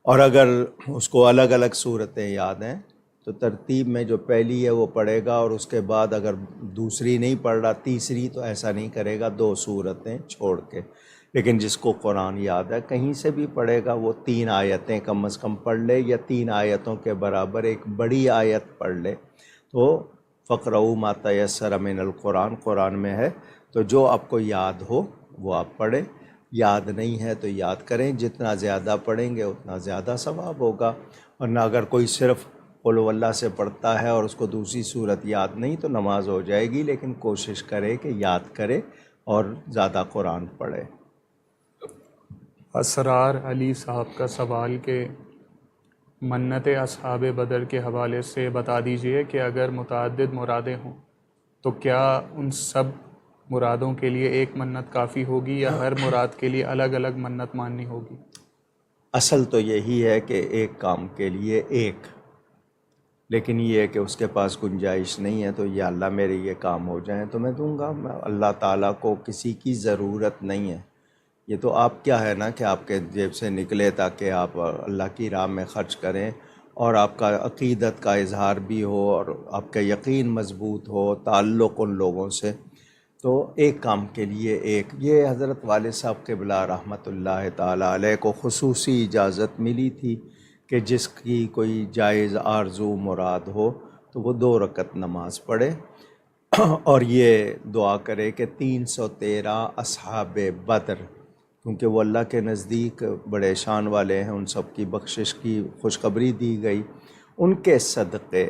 اور اگر اس کو الگ الگ صورتیں یاد ہیں تو ترتیب میں جو پہلی ہے وہ پڑھے گا، اور اس کے بعد اگر دوسری نہیں پڑھ رہا تیسری تو ایسا نہیں کرے گا 2 صورتیں چھوڑ کے۔ لیکن جس کو قرآن یاد ہے کہیں سے بھی پڑھے گا وہ 3 آیتیں کم از کم پڑھ لے، یا 3 آیتوں کے برابر ایک بڑی آیت پڑھ لے تو فقرؤ ما تیسر من القرآن قرآن میں ہے، تو جو آپ کو یاد ہو وہ آپ پڑھیں، یاد نہیں ہے تو یاد کریں، جتنا زیادہ پڑھیں گے اتنا زیادہ ثواب ہوگا۔ ورنہ اگر کوئی صرف قل هو اللہ سے پڑھتا ہے اور اس کو دوسری صورت یاد نہیں تو نماز ہو جائے گی، لیکن کوشش کرے کہ یاد کرے اور زیادہ قرآن پڑھے۔ اسرار علی صاحب کا سوال کہ منت اصحاب بدر کے حوالے سے بتا دیجئے کہ اگر متعدد مرادیں ہوں تو کیا ان سب مرادوں کے لیے ایک منت کافی ہوگی یا ہر مراد کے لیے الگ الگ منت ماننی ہوگی؟ اصل تو یہی ہے کہ ایک کام کے لیے ایک، لیکن یہ ہے کہ اس کے پاس گنجائش نہیں ہے تو یا اللہ میرے یہ کام ہو جائیں تو میں دوں گا۔ اللہ تعالیٰ کو کسی کی ضرورت نہیں ہے، یہ تو آپ کیا ہے نا کہ آپ کے جیب سے نکلے تاکہ آپ اللہ کی راہ میں خرچ کریں، اور آپ کا عقیدت کا اظہار بھی ہو اور آپ کا یقین مضبوط ہو، تعلق ان لوگوں سے، تو ایک کام کے لیے ایک۔ یہ حضرت والد صاحب قبلہ رحمۃ اللہ تعالیٰ علیہ کو خصوصی اجازت ملی تھی کہ جس کی کوئی جائز آرزو مراد ہو تو وہ 2 رکعت نماز پڑھے اور یہ دعا کرے کہ 313 اصحاب بدر، کیونکہ وہ اللہ کے نزدیک بڑے شان والے ہیں، ان سب کی بخشش کی خوشخبری دی گئی، ان کے صدقے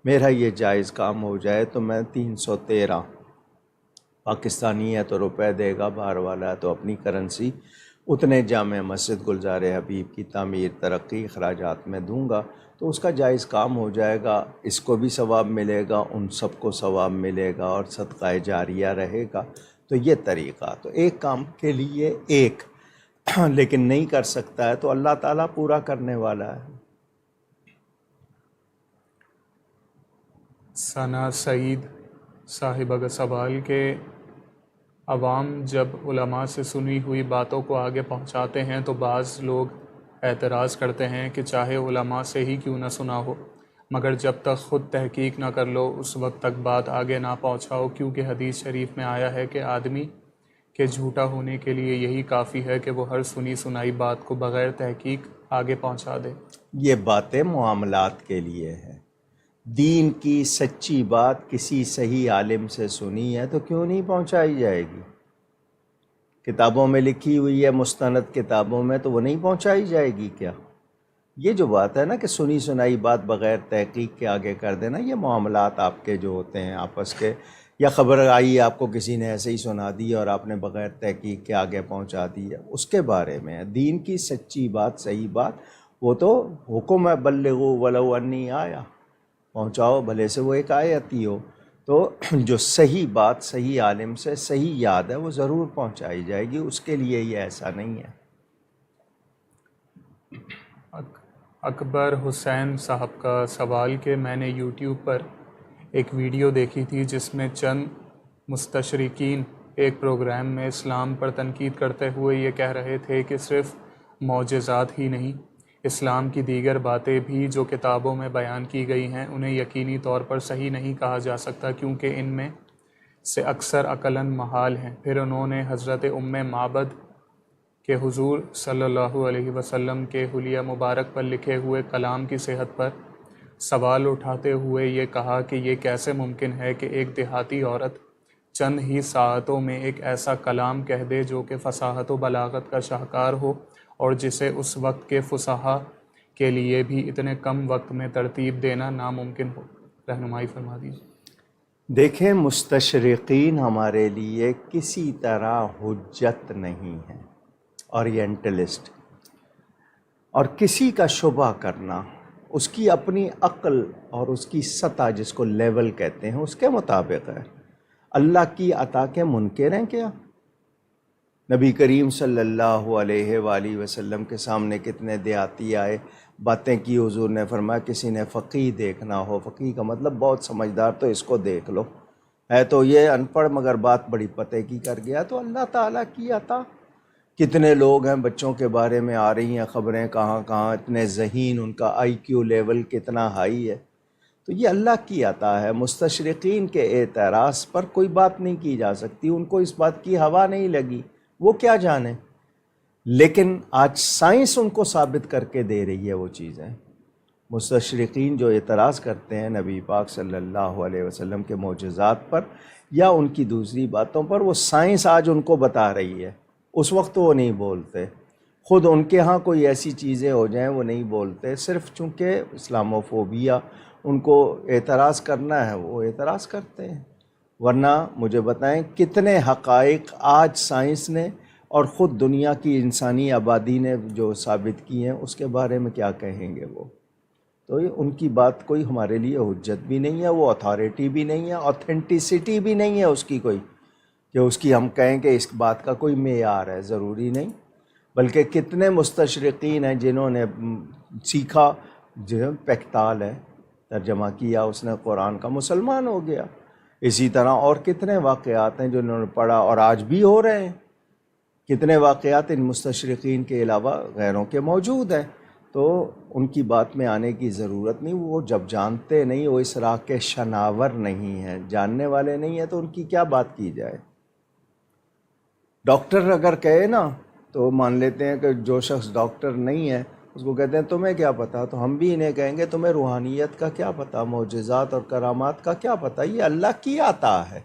میرا یہ جائز کام ہو جائے تو میں 313، پاکستانی ہے تو روپے دے گا، باہر والا ہے تو اپنی کرنسی، اتنے جامع مسجد گلزار حبیب کی تعمیر ترقی اخراجات میں دوں گا تو اس کا جائز کام ہو جائے گا، اس کو بھی ثواب ملے گا، ان سب کو ثواب ملے گا اور صدقہ جاریہ رہے گا۔ تو یہ طریقہ، تو ایک کام کے لیے ایک، لیکن نہیں کر سکتا ہے تو اللہ تعالیٰ پورا کرنے والا ہے۔ ثنا سعید صاحبہ کا سوال کہ عوام جب علماء سے سنی ہوئی باتوں کو آگے پہنچاتے ہیں تو بعض لوگ اعتراض کرتے ہیں کہ چاہے علماء سے ہی کیوں نہ سنا ہو، مگر جب تک خود تحقیق نہ کر لو اس وقت تک بات آگے نہ پہنچاؤ، کیونکہ حدیث شریف میں آیا ہے کہ آدمی کے جھوٹا ہونے کے لیے یہی کافی ہے کہ وہ ہر سنی سنائی بات کو بغیر تحقیق آگے پہنچا دے۔ یہ باتیں معاملات کے لیے ہے، دین کی سچی بات کسی صحیح عالم سے سنی ہے تو کیوں نہیں پہنچائی جائے گی؟ کتابوں میں لکھی ہوئی ہے، مستند کتابوں میں، تو وہ نہیں پہنچائی جائے گی کیا؟ یہ جو بات ہے نا کہ سنی سنائی بات بغیر تحقیق کے آگے کر دینا، یہ معاملات آپ کے جو ہوتے ہیں آپس کے، یا خبر آئی آپ کو کسی نے ایسے ہی سنا دی اور آپ نے بغیر تحقیق کے آگے پہنچا دی ہے، اس کے بارے میں ہے۔ دین کی سچی بات، صحیح بات، وہ تو حکم ہے بلغوا ولو انی آیا، پہنچاؤ بھلے سے وہ ایک آیت ہی ہو۔ تو جو صحیح بات صحیح عالم سے صحیح یاد ہے وہ ضرور پہنچائی جائے گی، اس کے لیے یہ ایسا نہیں ہے۔ اکبر حسین صاحب کا سوال کہ میں نے یوٹیوب پر ایک ویڈیو دیکھی تھی جس میں چند مستشرقین ایک پروگرام میں اسلام پر تنقید کرتے ہوئے یہ کہہ رہے تھے کہ صرف معجزات ہی نہیں، اسلام کی دیگر باتیں بھی جو کتابوں میں بیان کی گئی ہیں انہیں یقینی طور پر صحیح نہیں کہا جا سکتا کیونکہ ان میں سے اکثر عقلاً محال ہیں۔ پھر انہوں نے حضرت ام معبد کہ حضور صلی اللہ علیہ وسلم کے حلیہ مبارک پر لکھے ہوئے کلام کی صحت پر سوال اٹھاتے ہوئے یہ کہا کہ یہ کیسے ممکن ہے کہ ایک دیہاتی عورت چند ہی ساعتوں میں ایک ایسا کلام کہہ دے جو کہ فصاحت و بلاغت کا شاہکار ہو اور جسے اس وقت کے فصحاء کے لیے بھی اتنے کم وقت میں ترتیب دینا ناممکن ہو؟ رہنمائی فرما دیجیے۔ دیکھیں، مستشرقین ہمارے لیے کسی طرح حجت نہیں ہے، اورینٹلسٹ، اور کسی کا شبہ کرنا اس کی اپنی عقل اور اس کی سطح جس کو لیول کہتے ہیں اس کے مطابق ہے۔ اللہ کی عطا کے منکر ہیں کیا؟ نبی کریم صلی اللہ علیہ وآلہ وسلم کے سامنے کتنے دیہاتی آئے، باتیں کی حضور نے فرمایا کسی نے فقیہ دیکھنا ہو، فقیہ کا مطلب بہت سمجھدار، تو اس کو دیکھ لو، ہے تو یہ ان پڑھ مگر بات بڑی پتے کی کر گیا۔ تو اللہ تعالیٰ کی عطا، کتنے لوگ ہیں بچوں کے بارے میں آ رہی ہیں خبریں کہاں کہاں، اتنے ذہین، ان کا آئی کیو لیول کتنا ہائی ہے، تو یہ اللہ کی عطا ہے۔ مستشرقین کے اعتراض پر کوئی بات نہیں کی جا سکتی، ان کو اس بات کی ہوا نہیں لگی، وہ کیا جانے، لیکن آج سائنس ان کو ثابت کر کے دے رہی ہے وہ چیزیں۔ مستشرقین جو اعتراض کرتے ہیں نبی پاک صلی اللہ علیہ وسلم کے معجزات پر یا ان کی دوسری باتوں پر، وہ سائنس آج ان کو بتا رہی ہے، اس وقت وہ نہیں بولتے، خود ان کے ہاں کوئی ایسی چیزیں ہو جائیں وہ نہیں بولتے، صرف چونکہ اسلاموفوبیا ان کو اعتراض کرنا ہے وہ اعتراض کرتے ہیں۔ ورنہ مجھے بتائیں کتنے حقائق آج سائنس نے اور خود دنیا کی انسانی آبادی نے جو ثابت کی ہیں، اس کے بارے میں کیا کہیں گے وہ؟ تو یہ ان کی بات کوئی ہمارے لیے حجت بھی نہیں ہے، وہ اتھارٹی بھی نہیں ہے، اوتھینٹسٹی بھی نہیں ہے اس کی کوئی، کہ اس کی ہم کہیں کہ اس بات کا کوئی معیار ہے، ضروری نہیں۔ بلکہ کتنے مستشرقین ہیں جنہوں نے سیکھا، جو پیکتال ہے ترجمہ کیا اس نے قرآن کا، مسلمان ہو گیا۔ اسی طرح اور کتنے واقعات ہیں جو انہوں نے پڑھا اور آج بھی ہو رہے ہیں، کتنے واقعات ان مستشرقین کے علاوہ غیروں کے موجود ہیں۔ تو ان کی بات میں آنے کی ضرورت نہیں، وہ جب جانتے نہیں، وہ اس راہ کے شناور نہیں ہیں، جاننے والے نہیں ہیں، تو ان کی کیا بات کی جائے۔ ڈاکٹر اگر کہے نا تو مان لیتے ہیں کہ جو شخص ڈاکٹر نہیں ہے اس کو کہتے ہیں تمہیں کیا پتہ، تو ہم بھی انہیں کہیں گے تمہیں روحانیت کا کیا پتہ، معجزات اور کرامات کا کیا پتہ، یہ اللہ کی عطا ہے۔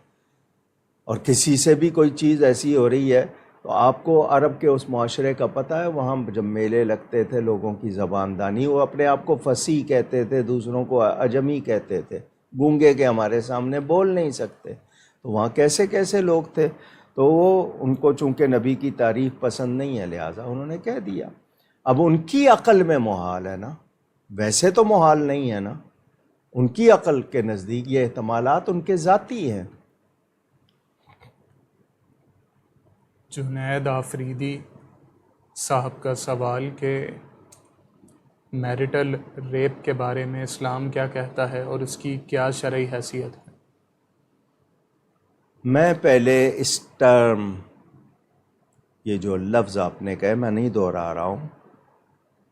اور کسی سے بھی کوئی چیز ایسی ہو رہی ہے تو آپ کو عرب کے اس معاشرے کا پتہ ہے، وہاں جب میلے لگتے تھے لوگوں کی زبان دانی، وہ اپنے آپ کو فصیح کہتے تھے، دوسروں کو عجمی کہتے تھے، گونگے کے ہمارے سامنے بول نہیں سکتے، تو وہاں کیسے کیسے لوگ تھے۔ تو وہ ان کو چونکہ نبی کی تعریف پسند نہیں ہے، لہٰذا انہوں نے کہہ دیا۔ اب ان کی عقل میں محال ہے نا، ویسے تو محال نہیں ہے نا، ان کی عقل کے نزدیک یہ احتمالات ان کے ذاتی ہیں۔ جنید آفریدی صاحب کا سوال کہ میرٹل ریپ کے بارے میں اسلام کیا کہتا ہے اور اس کی کیا شرعی حیثیت ہے؟ میں پہلے اس ٹرم، یہ جو لفظ آپ نے کہا میں نہیں دہرا رہا ہوں،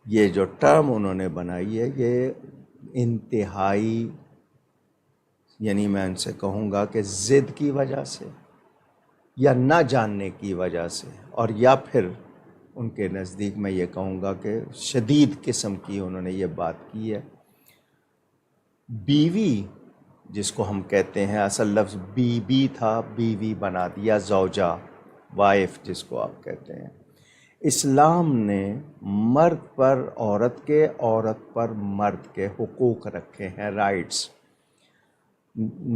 یہ جو ٹرم انہوں نے بنائی ہے یہ انتہائی، یعنی میں ان سے کہوں گا کہ ضد کی وجہ سے یا نہ جاننے کی وجہ سے، اور یا پھر ان کے نزدیک میں یہ کہوں گا کہ شدید قسم کی انہوں نے یہ بات کی ہے۔ بیوی جس کو ہم کہتے ہیں، اصل لفظ بی بی تھا، بیوی بنا دیا، زوجہ، وائف جس کو آپ کہتے ہیں۔ اسلام نے مرد پر عورت کے، عورت پر مرد کے حقوق رکھے ہیں، رائٹس۔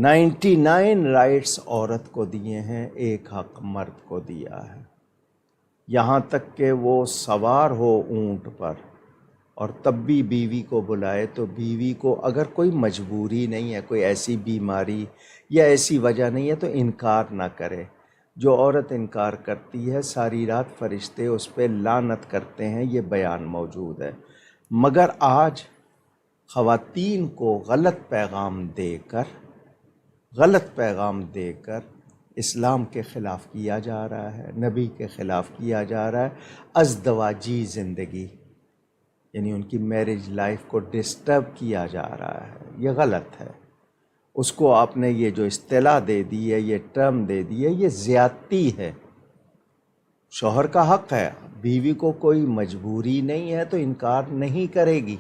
99 رائٹس عورت کو دیے ہیں، ایک حق مرد کو دیا ہے، یہاں تک کہ وہ سوار ہو اونٹ پر اور تب بھی بیوی کو بلائے تو بیوی کو اگر کوئی مجبوری نہیں ہے، کوئی ایسی بیماری یا ایسی وجہ نہیں ہے تو انکار نہ کرے۔ جو عورت انکار کرتی ہے ساری رات فرشتے اس پہ لعنت کرتے ہیں، یہ بیان موجود ہے۔ مگر آج خواتین کو غلط پیغام دے کر اسلام کے خلاف کیا جا رہا ہے، نبی کے خلاف کیا جا رہا ہے، ازدواجی زندگی، یعنی ان کی میرج لائف کو ڈسٹرب کیا جا رہا ہے، یہ غلط ہے۔ اس کو آپ نے یہ جو اصطلاح دے دی ہے، یہ ٹرم دے دی ہے، یہ زیادتی ہے۔ شوہر کا حق ہے، بیوی کو کوئی مجبوری نہیں ہے تو انکار نہیں کرے گی،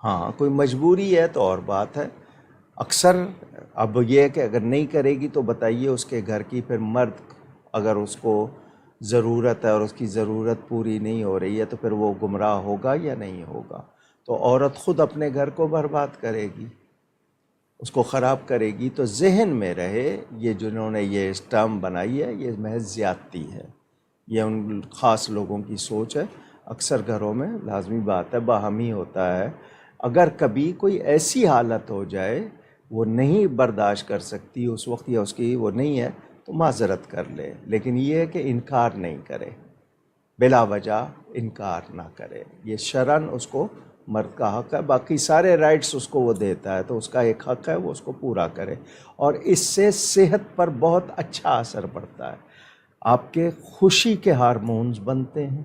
ہاں کوئی مجبوری ہے تو اور بات ہے۔ اکثر اب یہ ہے کہ اگر نہیں کرے گی تو بتائیے اس کے گھر کی، پھر مرد اگر اس کو ضرورت ہے اور اس کی ضرورت پوری نہیں ہو رہی ہے تو پھر وہ گمراہ ہوگا یا نہیں ہوگا؟ تو عورت خود اپنے گھر کو برباد کرے گی، اس کو خراب کرے گی۔ تو ذہن میں رہے یہ جنہوں نے یہ ٹرم بنائی ہے یہ محض زیادتی ہے، یہ ان خاص لوگوں کی سوچ ہے۔ اکثر گھروں میں لازمی بات ہے، باہمی ہوتا ہے، اگر کبھی کوئی ایسی حالت ہو جائے وہ نہیں برداشت کر سکتی اس وقت یا اس کی وہ نہیں ہے تو معذرت کر لے، لیکن یہ ہے کہ انکار نہیں کرے۔ بلا وجہ انکار نہ کرے. یہ شرعاً اس کو مرد کا حق ہے، باقی سارے رائٹس اس کو وہ دیتا ہے، تو اس کا ایک حق ہے وہ اس کو پورا کرے. اور اس سے صحت پر بہت اچھا اثر پڑتا ہے. آپ کے خوشی کے ہارمونز بنتے ہیں،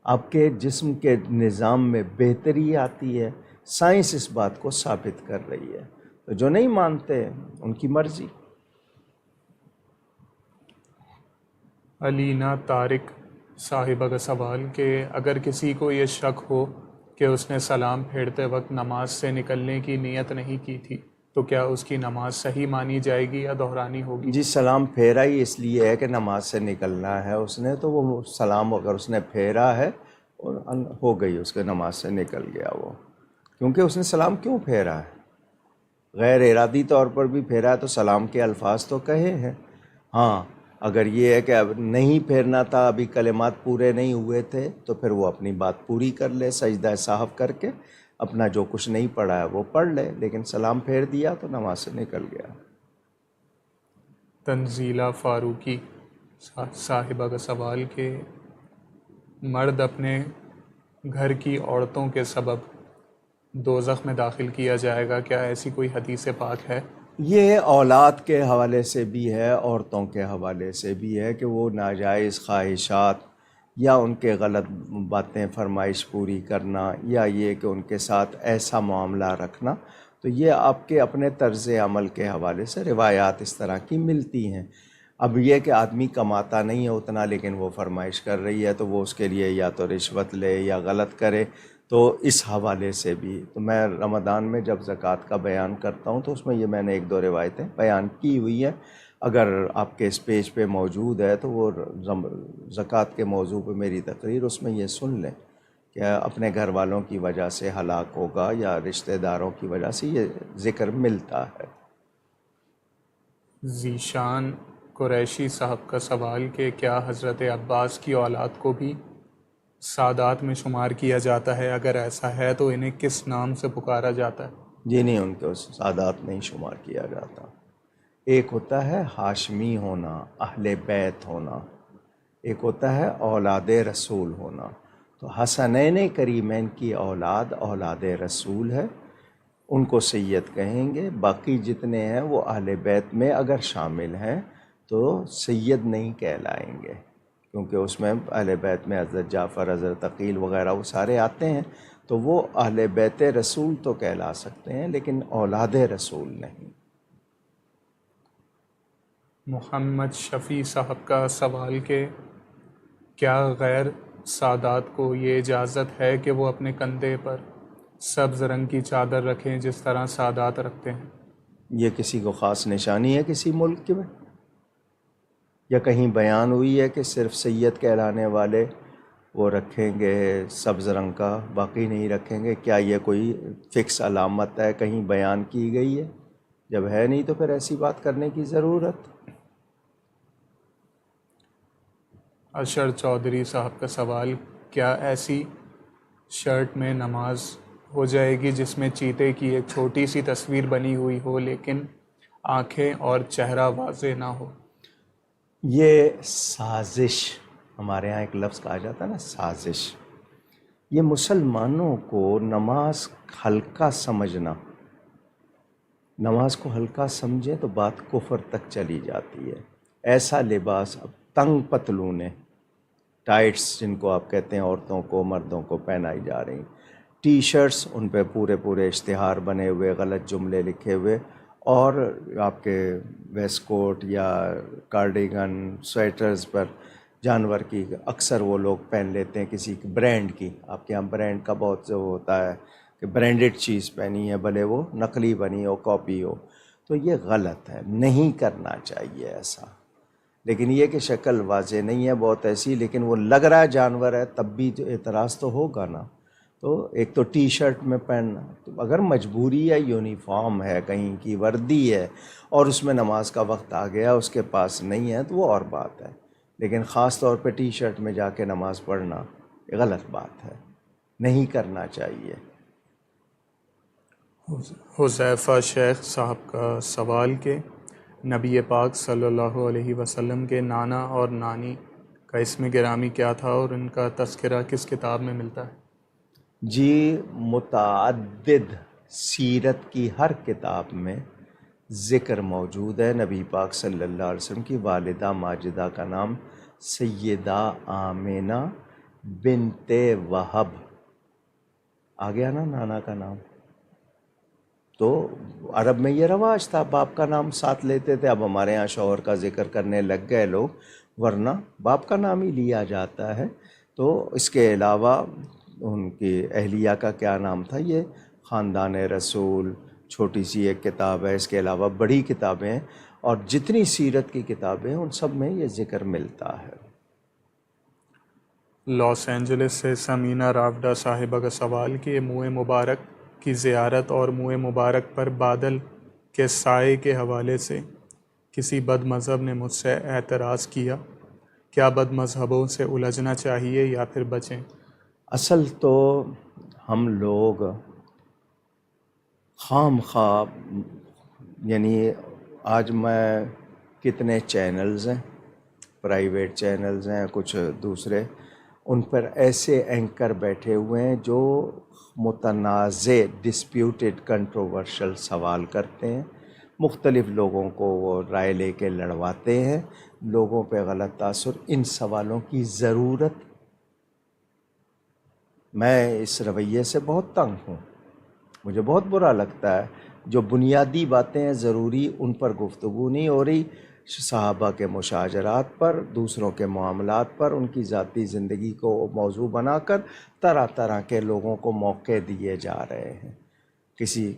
آپ کے جسم کے نظام میں بہتری آتی ہے. سائنس اس بات کو ثابت کر رہی ہے. تو جو نہیں مانتے ان کی مرضی. علینا طارق صاحبہ کا سوال کہ اگر کسی کو یہ شک ہو کہ اس نے سلام پھیرتے وقت نماز سے نکلنے کی نیت نہیں کی تھی تو کیا اس کی نماز صحیح مانی جائے گی یا دہرانی ہوگی؟ جی سلام پھیرا ہی اس لیے ہے کہ نماز سے نکلنا ہے اس نے، تو وہ سلام اگر اس نے پھیرا ہے اور ہو گئی اس کے نماز سے نکل گیا وہ، کیونکہ اس نے سلام کیوں پھیرا ہے؟ غیر ارادی طور پر بھی پھیرا ہے تو سلام کے الفاظ تو کہے ہیں. ہاں اگر یہ ہے کہ اب نہیں پھیرنا تھا، ابھی کلمات پورے نہیں ہوئے تھے، تو پھر وہ اپنی بات پوری کر لے، سجدہ سہو کر کے اپنا جو کچھ نہیں پڑھا ہے وہ پڑھ لے، لیکن سلام پھیر دیا تو نماز سے نکل گیا. تنزیلہ فاروقی صاحبہ کا سوال کہ مرد اپنے گھر کی عورتوں کے سبب دوزخ میں داخل کیا جائے گا، کیا ایسی کوئی حدیث پاک ہے؟ یہ اولاد کے حوالے سے بھی ہے، عورتوں کے حوالے سے بھی ہے کہ وہ ناجائز خواہشات یا ان کے غلط باتیں فرمائش پوری کرنا یا یہ کہ ان کے ساتھ ایسا معاملہ رکھنا، تو یہ آپ کے اپنے طرز عمل کے حوالے سے روایات اس طرح کی ملتی ہیں. اب یہ کہ آدمی کماتا نہیں ہے اتنا لیکن وہ فرمائش کر رہی ہے تو وہ اس کے لیے یا تو رشوت لے یا غلط کرے، تو اس حوالے سے بھی. تو میں رمضان میں جب زکوٰۃ کا بیان کرتا ہوں تو اس میں یہ میں نے ایک دو روایتیں بیان کی ہوئی ہیں، اگر آپ کے اس پیج پہ موجود ہے تو وہ زکوٰۃ کے موضوع پہ میری تقریر، اس میں یہ سن لیں کہ اپنے گھر والوں کی وجہ سے ہلاک ہوگا یا رشتہ داروں کی وجہ سے، یہ ذکر ملتا ہے. ذیشان قریشی صاحب کا سوال کہ کیا حضرت عباس کی اولاد کو بھی سادات میں شمار کیا جاتا ہے؟ اگر ایسا ہے تو انہیں کس نام سے پکارا جاتا ہے؟ جی نہیں، ان کو سادات نہیں شمار کیا جاتا. ایک ہوتا ہے ہاشمی ہونا، اہل بیت ہونا، ایک ہوتا ہے اولاد رسول ہونا. تو حسنین کریمین کی اولاد اولاد رسول ہے، ان کو سید کہیں گے. باقی جتنے ہیں وہ اہل بیت میں اگر شامل ہیں تو سید نہیں کہلائیں گے، کیونکہ اس میں اہل بیت میں حضرت جعفر، حضرت عقیل وغیرہ وہ سارے آتے ہیں، تو وہ اہل بیت رسول تو کہلا سکتے ہیں لیکن اولاد رسول نہیں. محمد شفیع صاحب کا سوال کہ کیا غیر سادات کو یہ اجازت ہے کہ وہ اپنے کندھے پر سبز رنگ کی چادر رکھیں جس طرح سادات رکھتے ہیں؟ یہ کسی کو خاص نشانی ہے کسی ملک میں، یا کہیں بیان ہوئی ہے کہ صرف سید کہلانے والے وہ رکھیں گے سبز رنگ کا، باقی نہیں رکھیں گے؟ کیا یہ کوئی فکس علامت ہے، کہیں بیان کی گئی ہے؟ جب ہے نہیں تو پھر ایسی بات کرنے کی ضرورت. اشر چودھری صاحب کا سوال کیا ایسی شرٹ میں نماز ہو جائے گی جس میں چیتے کی ایک چھوٹی سی تصویر بنی ہوئی ہو لیکن آنکھیں اور چہرہ واضح نہ ہو؟ یہ سازش، ہمارے ہاں ایک لفظ کہا جاتا ہے نا سازش، یہ مسلمانوں کو نماز ہلکا سمجھنا، نماز کو ہلکا سمجھیں تو بات کفر تک چلی جاتی ہے. ایسا لباس، اب تنگ پتلونیں، ٹائٹس جن کو آپ کہتے ہیں عورتوں کو مردوں کو پہنائی جا رہی، ٹی شرٹس ان پہ پورے پورے اشتہار بنے ہوئے، غلط جملے لکھے ہوئے، اور آپ کے ویسٹ کوٹ یا کارڈیگن سویٹرز پر جانور کی اکثر وہ لوگ پہن لیتے ہیں کسی برانڈ کی. آپ کے یہاں برانڈ کا بہت سے وہ ہوتا ہے کہ برانڈڈ چیز پہنی ہے، بھلے وہ نقلی بنی ہو، کاپی ہو، تو یہ غلط ہے، نہیں کرنا چاہیے ایسا. لیکن یہ کہ شکل واضح نہیں ہے بہت ایسی، لیکن وہ لگ رہا ہے جانور ہے، تب بھی تو اعتراض تو ہوگا نا. تو ایک تو ٹی شرٹ میں پہننا، تو اگر مجبوری ہے، یونیفارم ہے، کہیں کی وردی ہے اور اس میں نماز کا وقت آ گیا اس کے پاس نہیں ہے تو وہ اور بات ہے، لیکن خاص طور پہ ٹی شرٹ میں جا کے نماز پڑھنا یہ غلط بات ہے، نہیں کرنا چاہیے. حذیفہ شیخ صاحب کا سوال کہ نبی پاک صلی اللہ علیہ وسلم کے نانا اور نانی کا اسم گرامی کیا تھا اور ان کا تذکرہ کس کتاب میں ملتا ہے؟ جی متعدد سیرت کی ہر کتاب میں ذکر موجود ہے۔ نبی پاک صلی اللہ علیہ وسلم کی والدہ ماجدہ کا نام سیدہ آمینہ بنت وہب، آ گیا نا نانا کا نام؟ تو عرب میں یہ رواج تھا، باپ کا نام ساتھ لیتے تھے۔ اب ہمارے ہاں شوہر کا ذکر کرنے لگ گئے لوگ، ورنہ باپ کا نام ہی لیا جاتا ہے۔ تو اس کے علاوہ ان کی اہلیہ کا کیا نام تھا، یہ خاندان رسول، چھوٹی سی ایک کتاب ہے، اس کے علاوہ بڑی کتابیں ہیں، اور جتنی سیرت کی کتابیں ہیں ان سب میں یہ ذکر ملتا ہے۔ لاس اینجلس سے سمینہ راوڈا صاحبہ کا سوال کہ منہ مبارک کی زیارت اور منہ مبارک پر بادل کے سائے کے حوالے سے کسی بد مذہب نے مجھ سے اعتراض کیا، کیا بد مذہبوں سے الجھنا چاہیے یا پھر بچیں؟ اصل تو ہم لوگ خام خواہ، یعنی آج میں کتنے چینلز ہیں، پرائیویٹ چینلز ہیں، کچھ دوسرے، ان پر ایسے اینکر بیٹھے ہوئے ہیں جو متنازع ڈسپیوٹڈ کنٹروورشل سوال کرتے ہیں، مختلف لوگوں کو وہ رائے لے کے لڑواتے ہیں، لوگوں پہ غلط تاثر۔ ان سوالوں کی ضرورت، میں اس رویے سے بہت تنگ ہوں، مجھے بہت برا لگتا ہے۔ جو بنیادی باتیں ہیں ضروری، ان پر گفتگو نہیں ہو رہی، صحابہ کے مشاجرات پر، دوسروں کے معاملات پر، ان کی ذاتی زندگی کو موضوع بنا کر طرح طرح کے لوگوں کو موقع دیے جا رہے ہیں،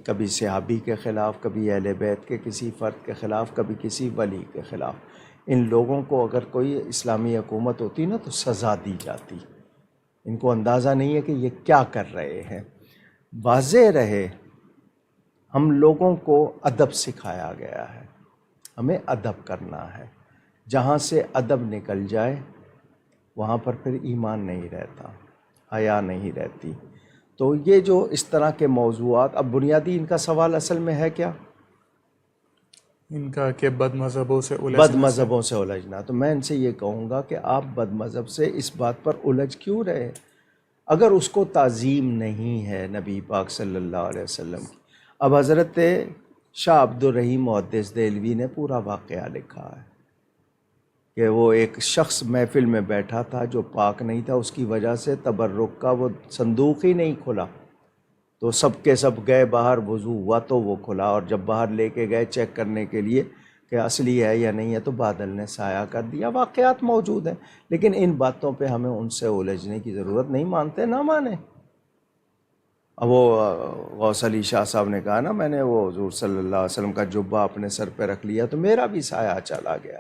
کبھی صحابی کے خلاف، کبھی اہل بیت کے کسی فرد کے خلاف، کبھی کسی ولی کے خلاف۔ ان لوگوں کو اگر کوئی اسلامی حکومت ہوتی نا تو سزا دی جاتی۔ ان کو اندازہ نہیں ہے کہ یہ کیا کر رہے ہیں۔ واضح رہے، ہم لوگوں کو ادب سکھایا گیا ہے، ہمیں ادب کرنا ہے۔ جہاں سے ادب نکل جائے وہاں پر پھر ایمان نہیں رہتا، حیا نہیں رہتی۔ تو یہ جو اس طرح کے موضوعات، اب بنیادی ان کا سوال اصل میں ہے کیا؟ ان کا کہ بد مذہبوں سے بد الجھنا مذہبوں سے الجھنا۔ تو میں ان سے یہ کہوں گا کہ آپ بد مذہب سے اس بات پر الجھ کیوں رہے؟ اگر اس کو تعظیم نہیں ہے نبی پاک صلی اللہ علیہ وسلم کی۔ اب حضرت شاہ عبد الرحیم محدث دہلوی نے پورا واقعہ لکھا ہے کہ وہ ایک شخص محفل میں بیٹھا تھا جو پاک نہیں تھا، اس کی وجہ سے تبرک کا وہ صندوق ہی نہیں کھلا، تو سب کے سب گئے باہر، وضو ہوا تو وہ کھلا، اور جب باہر لے کے گئے چیک کرنے کے لیے کہ اصلی ہے یا نہیں ہے تو بادل نے سایہ کر دیا۔ واقعات موجود ہیں، لیکن ان باتوں پہ ہمیں ان سے الجھنے کی ضرورت نہیں، مانتے نہ مانیں۔ اب وہ غوث علی شاہ صاحب نے کہا نا، میں نے وہ حضور صلی اللہ علیہ وسلم کا جبہ اپنے سر پہ رکھ لیا تو میرا بھی سایہ چلا گیا۔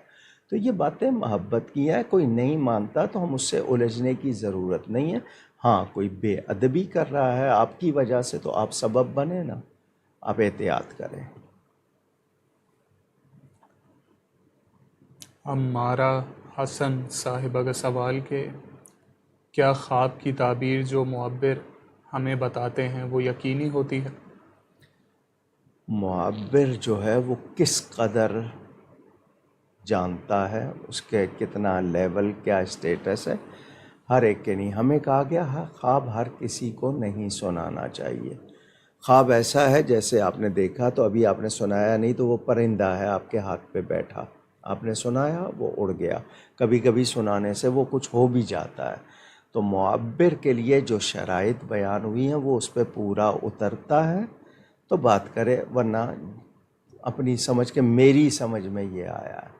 تو یہ باتیں محبت کی ہیں، کوئی نہیں مانتا تو ہم اس سے الجھنے کی ضرورت نہیں ہے۔ ہاں کوئی بے ادبی کر رہا ہے آپ کی وجہ سے تو آپ سبب بنے نا، آپ احتیاط کریں۔ عمارہ حسن صاحبہ کا سوال کہ کیا خواب کی تعبیر جو معبر ہمیں بتاتے ہیں وہ یقینی ہوتی ہے؟ معبر جو ہے وہ کس قدر جانتا ہے، اس کے کتنا لیول، کیا اسٹیٹس ہے، ہر ایک کے نہیں۔ ہمیں کہا گیا خواب ہر کسی کو نہیں سنانا چاہیے۔ خواب ایسا ہے جیسے آپ نے دیکھا تو ابھی آپ نے سنایا نہیں تو وہ پرندہ ہے آپ کے ہاتھ پہ بیٹھا، آپ نے سنایا وہ اڑ گیا۔ کبھی کبھی سنانے سے وہ کچھ ہو بھی جاتا ہے۔ تو معبر کے لیے جو شرائط بیان ہوئی ہیں وہ اس پہ پورا اترتا ہے تو بات کرے، ورنہ اپنی سمجھ کے میری سمجھ میں یہ آیا ہے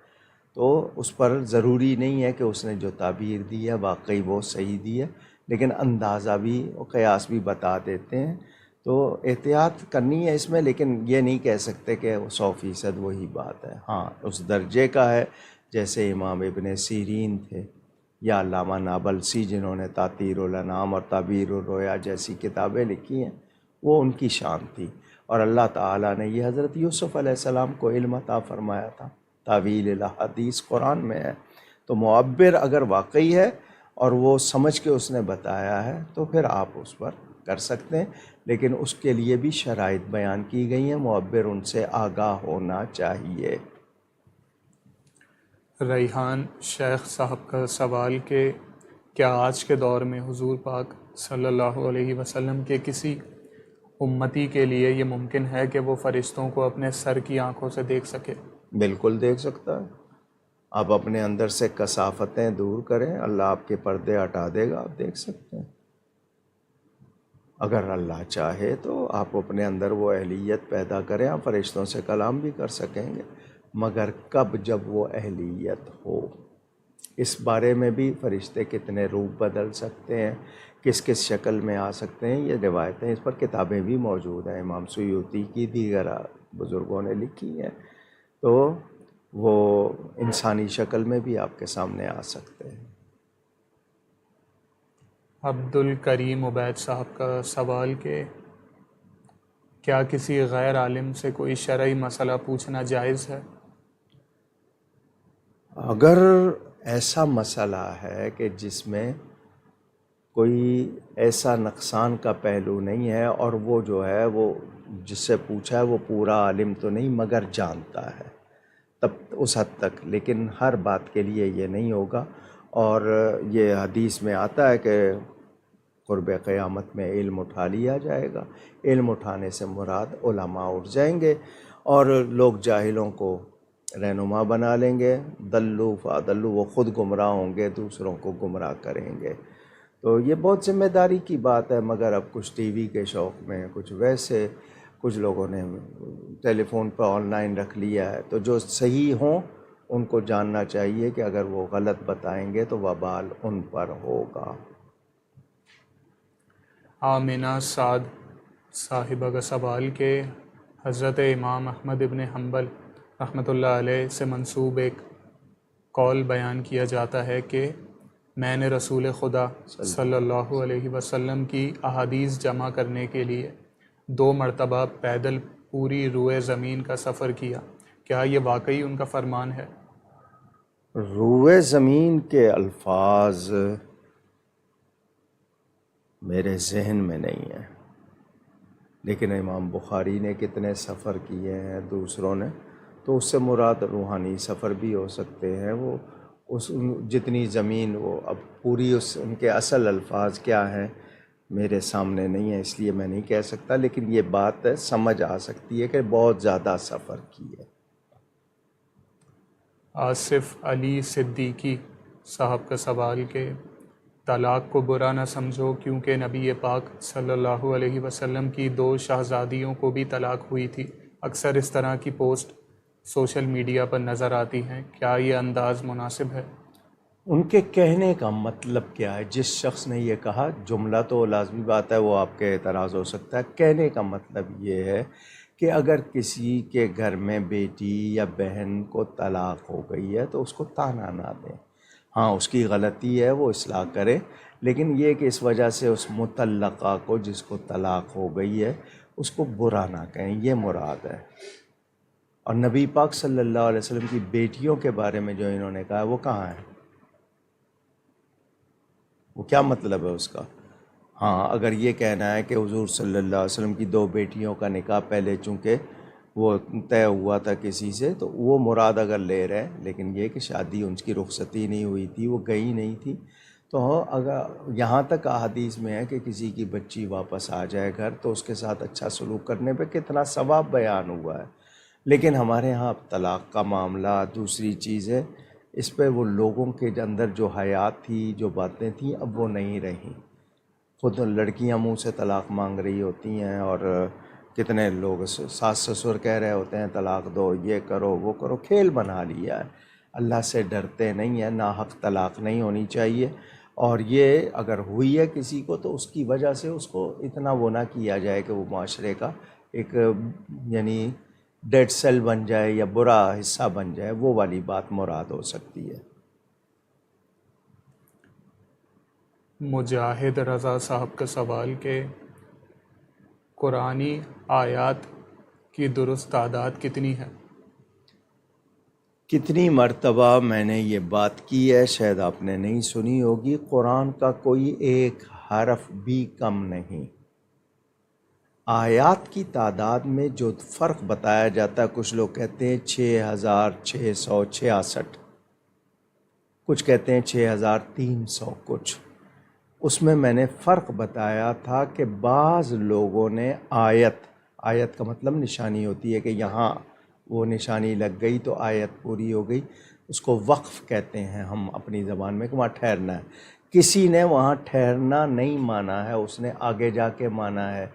تو اس پر ضروری نہیں ہے کہ اس نے جو تعبیر دی ہے واقعی وہ صحیح دی ہے، لیکن اندازہ بھی قیاس بھی بتا دیتے ہیں۔ تو احتیاط کرنی ہے اس میں، لیکن یہ نہیں کہہ سکتے کہ 100% وہی بات ہے۔ ہاں اس درجے کا ہے جیسے امام ابن سیرین تھے یا علامہ نابلسی جنہوں نے تاطیر الانام اور تعبیر الرؤیا جیسی کتابیں لکھی ہیں، وہ ان کی شان تھی۔ اور اللہ تعالیٰ نے یہ حضرت یوسف علیہ السلام کو علم عطا فرمایا تھا، تعویل الاحادیث قرآن میں ہے۔ تو معبر اگر واقعی ہے اور وہ سمجھ کے اس نے بتایا ہے تو پھر آپ اس پر کر سکتے ہیں، لیکن اس کے لیے بھی شرائط بیان کی گئی ہیں، معبر ان سے آگاہ ہونا چاہیے۔ ریحان شیخ صاحب کا سوال کہ کیا آج کے دور میں حضور پاک صلی اللہ علیہ وسلم کے کسی امتی کے لیے یہ ممکن ہے کہ وہ فرشتوں کو اپنے سر کی آنکھوں سے دیکھ سکے؟ بالکل دیکھ سکتا ہے۔ آپ اپنے اندر سے کثافتیں دور کریں، اللہ آپ کے پردے ہٹا دے گا، آپ دیکھ سکتے ہیں۔ اگر اللہ چاہے تو آپ اپنے اندر وہ اہلیت پیدا کریں، آپ فرشتوں سے کلام بھی کر سکیں گے، مگر کب؟ جب وہ اہلیت ہو۔ اس بارے میں بھی فرشتے کتنے روپ بدل سکتے ہیں، کس کس شکل میں آ سکتے ہیں، یہ روایتیں، اس پر کتابیں بھی موجود ہیں، امام سیوطی کی، دیگر بزرگوں نے لکھی ہیں، تو وہ انسانی شکل میں بھی آپ کے سامنے آ سکتے ہیں۔ عبد الکریم عبید صاحب کا سوال کہ کیا کسی غیر عالم سے کوئی شرعی مسئلہ پوچھنا جائز ہے؟ اگر ایسا مسئلہ ہے کہ جس میں کوئی ایسا نقصان کا پہلو نہیں ہے اور وہ جو ہے وہ جس سے پوچھا ہے وہ پورا عالم تو نہیں مگر جانتا ہے، تب اس حد تک، لیکن ہر بات کے لیے یہ نہیں ہوگا۔ اور یہ حدیث میں آتا ہے کہ قرب قیامت میں علم اٹھا لیا جائے گا، علم اٹھانے سے مراد علماء اٹھ جائیں گے اور لوگ جاہلوں کو رہنما بنا لیں گے، دلو فادلو، وہ خود گمراہ ہوں گے، دوسروں کو گمراہ کریں گے۔ تو یہ بہت ذمہ داری کی بات ہے، مگر اب کچھ ٹی وی کے شوق میں، کچھ ویسے، کچھ لوگوں نے ٹیلی فون پر آن لائن رکھ لیا ہے، تو جو صحیح ہوں ان کو جاننا چاہیے کہ اگر وہ غلط بتائیں گے تو وبال ان پر ہوگا۔ آمنہ سعد صاحبہ کا سوال کہ حضرت امام احمد ابن حنبل رحمۃ اللہ علیہ سے منسوب ایک قول بیان کیا جاتا ہے کہ میں نے رسول خدا صلی اللہ علیہ وسلم کی احادیث جمع کرنے کے لیے 2 مرتبہ پیدل پوری روئے زمین کا سفر کیا، کیا یہ واقعی ان کا فرمان ہے؟ روئے زمین کے الفاظ میرے ذہن میں نہیں ہیں، لیکن امام بخاری نے کتنے سفر کیے ہیں دوسروں نے، تو اس سے مراد روحانی سفر بھی ہو سکتے ہیں۔ وہ اس جتنی زمین، وہ اب پوری اس ان کے اصل الفاظ کیا ہیں میرے سامنے نہیں ہے، اس لیے میں نہیں کہہ سکتا، لیکن یہ بات سمجھ آ سکتی ہے کہ بہت زیادہ سفر کیے۔ آصف علی صدیقی صاحب کا سوال کہ طلاق کو برا نہ سمجھو کیونکہ نبی پاک صلی اللہ علیہ وسلم کی 2 شہزادیوں کو بھی طلاق ہوئی تھی، اکثر اس طرح کی پوسٹ سوشل میڈیا پر نظر آتی ہیں، کیا یہ انداز مناسب ہے؟ ان کے کہنے کا مطلب کیا ہے؟ جس شخص نے یہ کہا، جملہ تو لازمی بات ہے وہ آپ کے اعتراض ہو سکتا ہے، کہنے کا مطلب یہ ہے کہ اگر کسی کے گھر میں بیٹی یا بہن کو طلاق ہو گئی ہے تو اس کو طعنہ نہ دیں، ہاں اس کی غلطی ہے، وہ اصلاح کرے، لیکن یہ کہ اس وجہ سے اس مطلقہ کو، جس کو طلاق ہو گئی ہے، اس کو برا نہ کہیں، یہ مراد ہے۔ اور نبی پاک صلی اللہ علیہ وسلم کی بیٹیوں کے بارے میں جو انہوں نے کہا وہ کہاں ہے؟ وہ کیا مطلب ہے اس کا؟ ہاں اگر یہ کہنا ہے کہ حضور صلی اللہ علیہ وسلم کی 2 بیٹیوں کا نکاح پہلے چونکہ وہ طے ہوا تھا کسی سے، تو وہ مراد اگر لے رہے ہیں، لیکن یہ کہ شادی ان کی رخصتی نہیں ہوئی تھی، وہ گئی نہیں تھی، تو اگر یہاں تک احادیث میں ہے کہ کسی کی بچی واپس آ جائے گھر تو اس کے ساتھ اچھا سلوک کرنے پہ کتنا ثواب بیان ہوا ہے، لیکن ہمارے ہاں اب طلاق کا معاملہ دوسری چیز ہے، اس پہ وہ لوگوں کے اندر جو حیات تھی، جو باتیں تھیں، اب وہ نہیں رہیں۔ خود لڑکیاں منہ سے طلاق مانگ رہی ہوتی ہیں اور کتنے لوگ ساس سسر کہہ رہے ہوتے ہیں طلاق دو، یہ کرو وہ کرو، کھیل بنا لیا ہے، اللہ سے ڈرتے نہیں ہیں، ناحق طلاق نہیں ہونی چاہیے، اور یہ اگر ہوئی ہے کسی کو تو اس کی وجہ سے اس کو اتنا وہ نہ کیا جائے کہ وہ معاشرے کا ایک یعنی ڈیڈ سیل بن جائے یا برا حصہ بن جائے، وہ والی بات مراد ہو سکتی ہے۔ مجاہد رضا صاحب کا سوال کہ قرآنی آیات کی درست تعداد کتنی ہے؟ کتنی مرتبہ میں نے یہ بات کی ہے، شاید آپ نے نہیں سنی ہوگی، قرآن کا کوئی ایک حرف بھی کم نہیں۔ آیات کی تعداد میں جو فرق بتایا جاتا ہے، کچھ لوگ کہتے ہیں 6666، کچھ کہتے ہیں 6300 کچھ۔ اس میں نے فرق بتایا تھا کہ بعض لوگوں نے آیت کا مطلب نشانی ہوتی ہے کہ یہاں وہ نشانی لگ گئی تو آیت پوری ہو گئی، اس کو وقف کہتے ہیں ہم اپنی زبان میں، کہ وہاں ٹھہرنا ہے۔ کسی نے وہاں ٹھہرنا نہیں مانا ہے، اس نے آگے جا کے مانا ہے،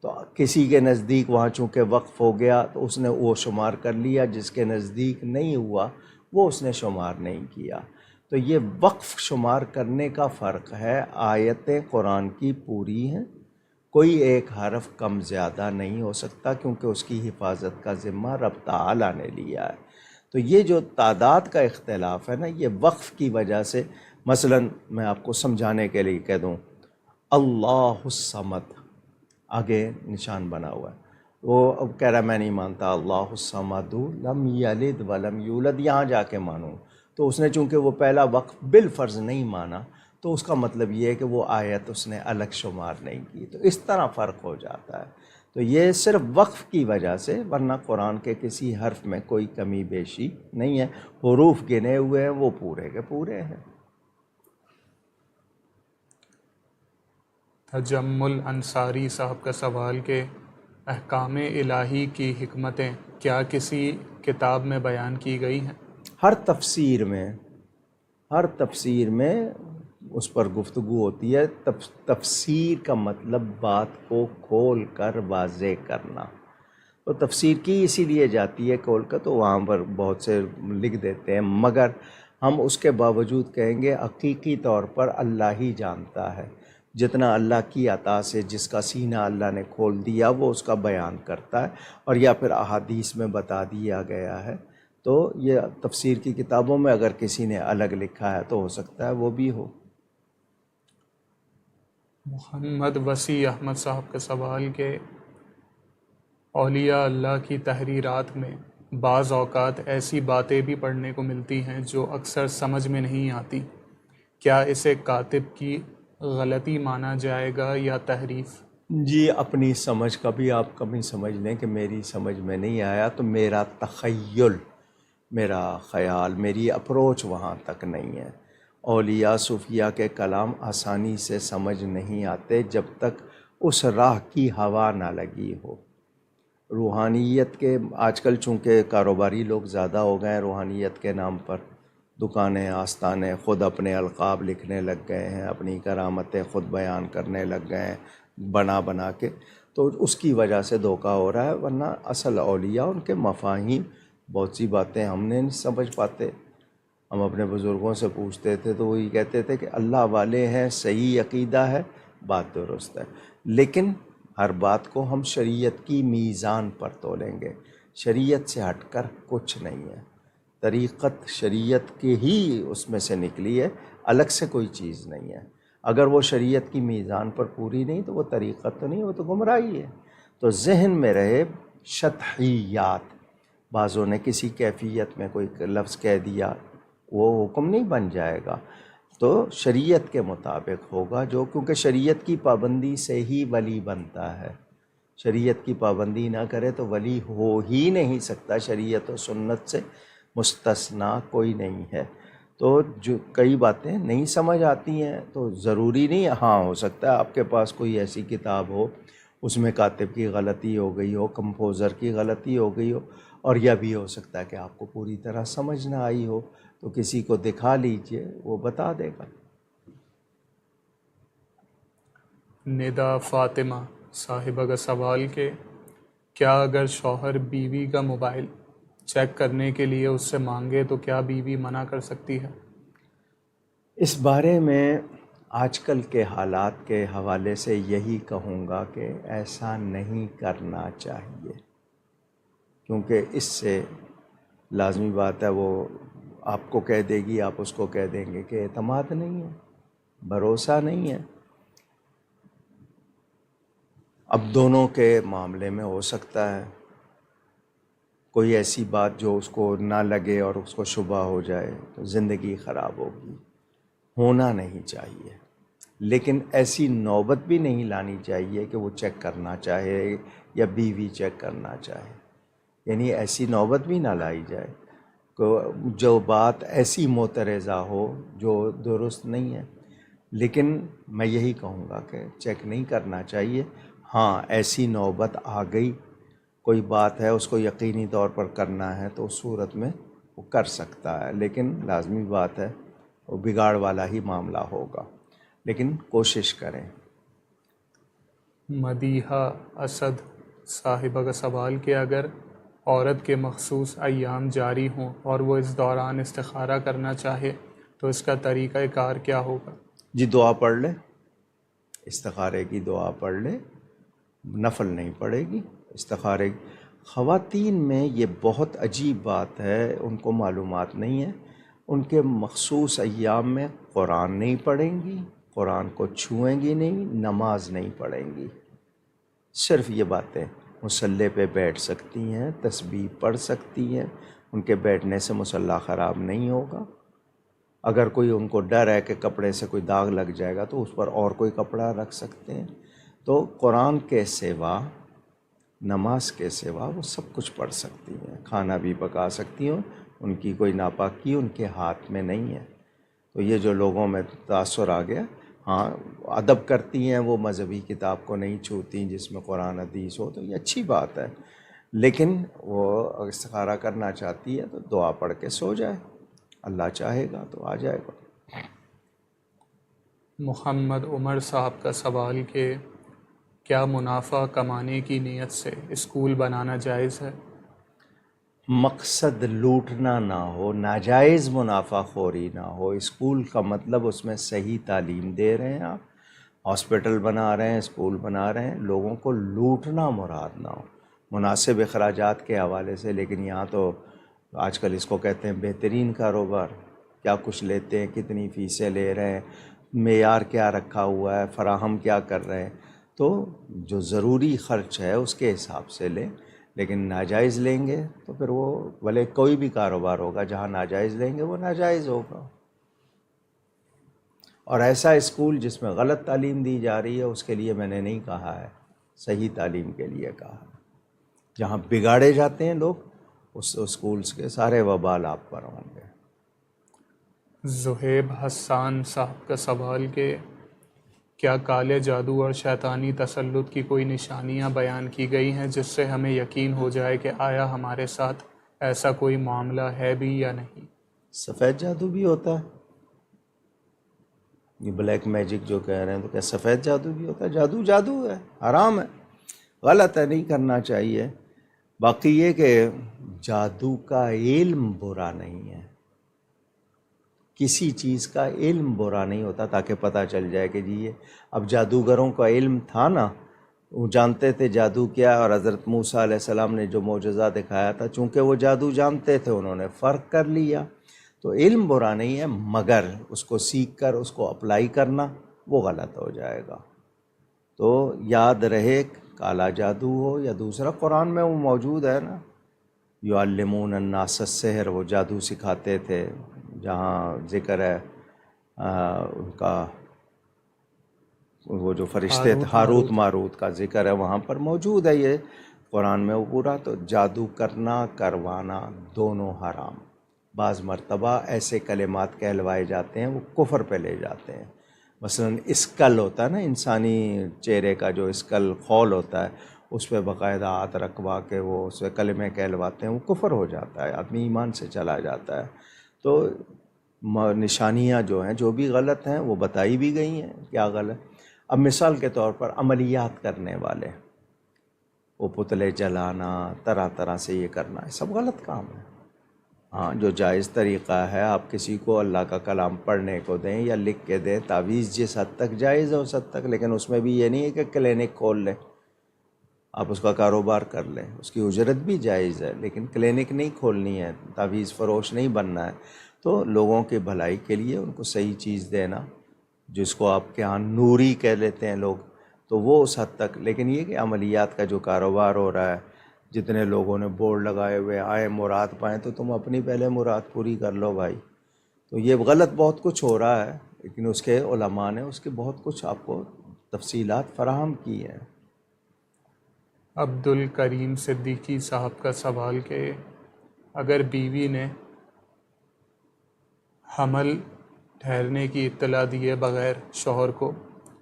تو کسی کے نزدیک وہاں چونکہ وقف ہو گیا تو اس نے وہ شمار کر لیا، جس کے نزدیک نہیں ہوا وہ اس نے شمار نہیں کیا۔ تو یہ وقف شمار کرنے کا فرق ہے۔ آیتیں قرآن کی پوری ہیں، کوئی ایک حرف کم زیادہ نہیں ہو سکتا، کیونکہ اس کی حفاظت کا ذمہ رب تعالیٰ نے لیا ہے۔ تو یہ جو تعداد کا اختلاف ہے نا، یہ وقف کی وجہ سے، مثلا میں آپ کو سمجھانے کے لیے کہہ دوں، اللہ الصمد، آگے نشان بنا ہوا ہے، وہ اب کہہ رہا میں نہیں مانتا اللہ الصمد لم یلد ولم یولد، یہاں جا کے مانوں، تو اس نے چونکہ وہ پہلا وقف بالفرض نہیں مانا، تو اس کا مطلب یہ ہے کہ وہ آیت اس نے الگ شمار نہیں کی، تو اس طرح فرق ہو جاتا ہے۔ تو یہ صرف وقف کی وجہ سے، ورنہ قرآن کے کسی حرف میں کوئی کمی بیشی نہیں ہے، حروف گنے ہوئے ہیں، وہ پورے کے پورے ہیں۔ تجمل انصاری صاحب کا سوال کہ احکام الہی کی حکمتیں کیا کسی کتاب میں بیان کی گئی ہیں؟ ہر تفسیر میں اس پر گفتگو ہوتی ہے۔ تفسیر کا مطلب بات کو کھول کر واضح کرنا، تو تفسیر کی اسی لیے جاتی ہے کھول کر، تو وہاں پر بہت سے لکھ دیتے ہیں، مگر ہم اس کے باوجود کہیں گے حقیقی طور پر اللہ ہی جانتا ہے، جتنا اللہ کی عطا سے جس کا سینہ اللہ نے کھول دیا وہ اس کا بیان کرتا ہے، اور یا پھر احادیث میں بتا دیا گیا ہے۔ تو یہ تفسیر کی کتابوں میں اگر کسی نے الگ لکھا ہے تو ہو سکتا ہے وہ بھی ہو۔ محمد وسیع احمد صاحب کا سوال کہ اولیاء اللہ کی تحریرات میں بعض اوقات ایسی باتیں بھی پڑھنے کو ملتی ہیں جو اکثر سمجھ میں نہیں آتی، کیا اسے کاتب کی غلطی مانا جائے گا یا تحریف؟ جی، اپنی سمجھ کا بھی آپ کبھی سمجھ لیں کہ میری سمجھ میں نہیں آیا تو میرا تخیل، میرا خیال، میری اپروچ وہاں تک نہیں ہے۔ اولیاء صوفیاء کے کلام آسانی سے سمجھ نہیں آتے جب تک اس راہ کی ہوا نہ لگی ہو۔ روحانیت کے آج کل چونکہ کاروباری لوگ زیادہ ہو گئے ہیں، روحانیت کے نام پر دکانیں، آستانے، خود اپنے القاب لکھنے لگ گئے ہیں، اپنی کرامتیں خود بیان کرنے لگ گئے ہیں بنا کے، تو اس کی وجہ سے دھوکہ ہو رہا ہے، ورنہ اصل اولیاء ان کے مفاہیم، بہت سی باتیں ہم نے نہیں سمجھ پاتے۔ ہم اپنے بزرگوں سے پوچھتے تھے تو وہی کہتے تھے کہ اللہ والے ہیں، صحیح عقیدہ ہے، بات درست ہے، لیکن ہر بات کو ہم شریعت کی میزان پر تولیں گے، شریعت سے ہٹ کر کچھ نہیں ہے، طریقت شریعت کی ہی اس میں سے نکلی ہے، الگ سے کوئی چیز نہیں ہے۔ اگر وہ شریعت کی میزان پر پوری نہیں تو وہ طریقت تو نہیں، وہ تو گمراہی ہے۔ تو ذہن میں رہے شطحیات، بعضوں نے کسی کیفیت میں کوئی لفظ کہہ دیا، وہ حکم نہیں بن جائے گا، تو شریعت کے مطابق ہوگا، جو کیونکہ شریعت کی پابندی سے ہی ولی بنتا ہے۔ شریعت کی پابندی نہ کرے تو ولی ہو ہی نہیں سکتا، شریعت و سنت سے مستثنا کوئی نہیں ہے۔ تو جو کئی باتیں نہیں سمجھ آتی ہیں تو ضروری نہیں، ہاں ہو سکتا ہے آپ کے پاس کوئی ایسی کتاب ہو اس میں کاتب کی غلطی ہو گئی ہو، کمپوزر کی غلطی ہو گئی ہو، اور یہ بھی ہو سکتا ہے کہ آپ کو پوری طرح سمجھ نہ آئی ہو، تو کسی کو دکھا لیجئے، وہ بتا دے گا۔ ندا فاطمہ صاحبہ کا سوال کہ کیا اگر شوہر بیوی کا موبائل چیک کرنے کے لیے اس سے مانگے تو کیا بیوی منع کر سکتی ہے؟ اس بارے میں آج کل کے حالات کے حوالے سے یہی کہوں گا کہ ایسا نہیں کرنا چاہیے، کیونکہ اس سے لازمی بات ہے وہ آپ کو کہہ دے گی، آپ اس کو کہہ دیں گے کہ اعتماد نہیں ہے، بھروسہ نہیں ہے۔ اب دونوں کے معاملے میں ہو سکتا ہے کوئی ایسی بات جو اس کو نہ لگے اور اس کو شبہ ہو جائے تو زندگی خراب ہوگی، ہونا نہیں چاہیے۔ لیکن ایسی نوبت بھی نہیں لانی چاہیے کہ وہ چیک کرنا چاہے یا بیوی چیک کرنا چاہے، یعنی ایسی نوبت بھی نہ لائی جائے۔ جو بات ایسی مترضع ہو جو درست نہیں ہے، لیکن میں یہی کہوں گا کہ چیک نہیں کرنا چاہیے۔ ہاں ایسی نوبت آ گئی، کوئی بات ہے اس کو یقینی طور پر کرنا ہے تو اس صورت میں وہ کر سکتا ہے، لیکن لازمی بات ہے وہ بگاڑ والا ہی معاملہ ہوگا، لیکن کوشش کریں۔ مدیحہ اسد صاحبہ کا سوال کہ اگر عورت کے مخصوص ایام جاری ہوں اور وہ اس دوران استخارہ کرنا چاہے تو اس کا طریقہ کار کیا ہوگا؟ جی دعا پڑھ لے، استخارے کی دعا پڑھ لے، نفل نہیں پڑے گی استخارے۔ خواتین میں یہ بہت عجیب بات ہے، ان کو معلومات نہیں ہے، ان کے مخصوص ایام میں قرآن نہیں پڑھیں گی، قرآن کو چھوئیں گی نہیں، نماز نہیں پڑھیں گی۔ صرف یہ باتیں، مصلی پہ بیٹھ سکتی ہیں، تسبیح پڑھ سکتی ہیں، ان کے بیٹھنے سے مصلی خراب نہیں ہوگا۔ اگر کوئی ان کو ڈر ہے کہ کپڑے سے کوئی داغ لگ جائے گا تو اس پر اور کوئی کپڑا رکھ سکتے ہیں۔ تو قرآن کے سوا، نماز کے سوا وہ سب کچھ پڑھ سکتی ہیں، کھانا بھی پکا سکتی ہیں، ان کی کوئی ناپاکی ان کے ہاتھ میں نہیں ہے۔ تو یہ جو لوگوں میں تاثر آ گیا، ہاں ادب کرتی ہیں، وہ مذہبی کتاب کو نہیں چھوتی جس میں قرآن حدیث ہو، تو یہ اچھی بات ہے، لیکن وہ استخارہ کرنا چاہتی ہے تو دعا پڑھ کے سو جائے، اللہ چاہے گا تو آ جائے گا۔ محمد عمر صاحب کا سوال کہ کیا منافع کمانے کی نیت سے اسکول بنانا جائز ہے؟ مقصد لوٹنا نہ ہو، ناجائز منافع خوری نہ ہو، اسکول کا مطلب اس میں صحیح تعلیم دے رہے ہیں آپ، ہاسپٹل بنا رہے ہیں، اسکول بنا رہے ہیں، لوگوں کو لوٹنا مراد نہ ہو، مناسب اخراجات کے حوالے سے۔ لیکن یہاں تو آج کل اس کو کہتے ہیں بہترین کاروبار، کیا کچھ لیتے ہیں، کتنی فیسیں لے رہے ہیں، معیار کیا رکھا ہوا ہے، فراہم کیا کر رہے ہیں، تو جو ضروری خرچ ہے اس کے حساب سے لیں، لیکن ناجائز لیں گے تو پھر وہ بھلے کوئی بھی کاروبار ہوگا، جہاں ناجائز لیں گے وہ ناجائز ہوگا۔ اور ایسا اسکول جس میں غلط تعلیم دی جا رہی ہے اس کے لیے میں نے نہیں کہا ہے، صحیح تعلیم کے لیے کہا ہے۔ جہاں بگاڑے جاتے ہیں لوگ، اس اسکولز کے سارے وبال آپ پر ہوں گے۔ زہیب حسان صاحب کا سوال کہ کیا کالے جادو اور شیطانی تسلط کی کوئی نشانیاں بیان کی گئی ہیں جس سے ہمیں یقین ہو جائے کہ آیا ہمارے ساتھ ایسا کوئی معاملہ ہے بھی یا نہیں؟ سفید جادو بھی ہوتا ہے، یہ بلیک میجک جو کہہ رہے ہیں، تو کیا سفید جادو بھی ہوتا ہے؟ جادو جادو ہے، حرام ہے، غلط ہے، نہیں کرنا چاہیے۔ باقی یہ کہ جادو کا علم برا نہیں ہے، کسی چیز کا علم برا نہیں ہوتا، تاکہ پتہ چل جائے کہ جی یہ اب جادوگروں کا علم تھا نا، وہ جانتے تھے جادو کیا، اور حضرت موسیٰ علیہ السلام نے جو معجزہ دکھایا تھا، چونکہ وہ جادو جانتے تھے انہوں نے فرق کر لیا۔ تو علم برا نہیں ہے، مگر اس کو سیکھ کر اس کو اپلائی کرنا وہ غلط ہو جائے گا۔ تو یاد رہے، کالا جادو ہو یا دوسرا، قرآن میں وہ موجود ہے نا، یعلمون الناس السحر، وہ جادو سکھاتے تھے، جہاں ذکر ہے ان کا، وہ جو فرشتے تھے ہاروت ماروت کا ذکر ہے وہاں پر موجود ہے، یہ قرآن میں وہ پورا۔ تو جادو کرنا کروانا دونوں حرام۔ بعض مرتبہ ایسے کلمات کہلوائے جاتے ہیں وہ کفر پہ لے جاتے ہیں، مثلا اسکل ہوتا ہے نا، انسانی چہرے کا جو اسکل خول ہوتا ہے، اس پہ باقاعدہ ہاتھ رکھوا کے وہ اس پہ کلمے کہلواتے ہیں، وہ کفر ہو جاتا ہے، آدمی ایمان سے چلا جاتا ہے۔ تو نشانیاں جو ہیں جو بھی غلط ہیں وہ بتائی بھی گئی ہیں کیا غلط۔ اب مثال کے طور پر عملیات کرنے والے، وہ پتلے جلانا، طرح طرح سے یہ کرنا، یہ سب غلط کام ہے۔ ہاں جو جائز طریقہ ہے، آپ کسی کو اللہ کا کلام پڑھنے کو دیں یا لکھ کے دیں، تعویذ جس حد تک جائز ہے اس حد تک، لیکن اس میں بھی یہ نہیں ہے کہ کلینک کھول لیں، آپ اس کا کاروبار کر لیں، اس کی اجرت بھی جائز ہے، لیکن کلینک نہیں کھولنی ہے، تعویذ فروش نہیں بننا ہے۔ تو لوگوں کی بھلائی کے لیے ان کو صحیح چیز دینا، جس کو آپ کے ہاں نوری کہہ لیتے ہیں لوگ، تو وہ اس حد تک۔ لیکن یہ کہ عملیات کا جو کاروبار ہو رہا ہے، جتنے لوگوں نے بورڈ لگائے ہوئے آئیں مراد پائیں، تو تم اپنی پہلے مراد پوری کر لو بھائی۔ تو یہ غلط بہت کچھ ہو رہا ہے، لیکن اس کے علماء نے اس کے بہت کچھ آپ کو تفصیلات فراہم کی ہیں۔ عبد الکریم صدیقی صاحب کا سوال کہ اگر بیوی نے حمل ٹھہرنے کی اطلاع دیے بغیر شوہر کو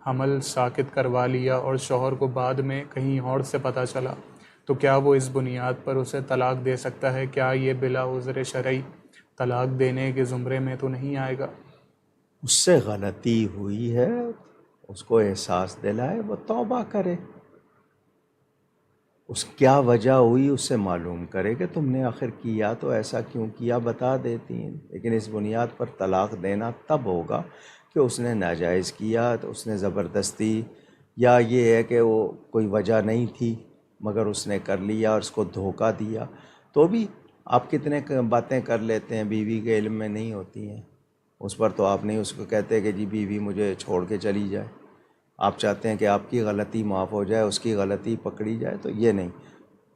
حمل ساکت کروا لیا اور شوہر کو بعد میں کہیں اور سے پتہ چلا، تو کیا وہ اس بنیاد پر اسے طلاق دے سکتا ہے؟ کیا یہ بلا عذر شرعی طلاق دینے کے زمرے میں تو نہیں آئے گا؟ اس سے غلطی ہوئی ہے، اس کو احساس دلائے، وہ توبہ کرے، اس کیا وجہ ہوئی اس سے معلوم کرے کہ تم نے آخر کیا تو ایسا کیوں کیا، بتا دیتی ہیں۔ لیکن اس بنیاد پر طلاق دینا تب ہوگا کہ اس نے ناجائز کیا، تو اس نے زبردستی، یا یہ ہے کہ وہ کوئی وجہ نہیں تھی مگر اس نے کر لیا اور اس کو دھوکہ دیا۔ تو بھی آپ کتنے باتیں کر لیتے ہیں، بیوی کے علم میں نہیں ہوتی ہیں، اس پر تو آپ نہیں اس کو کہتے کہ جی بیوی مجھے چھوڑ کے چلی جائے، آپ چاہتے ہیں کہ آپ کی غلطی معاف ہو جائے، اس کی غلطی پکڑی جائے، تو یہ نہیں،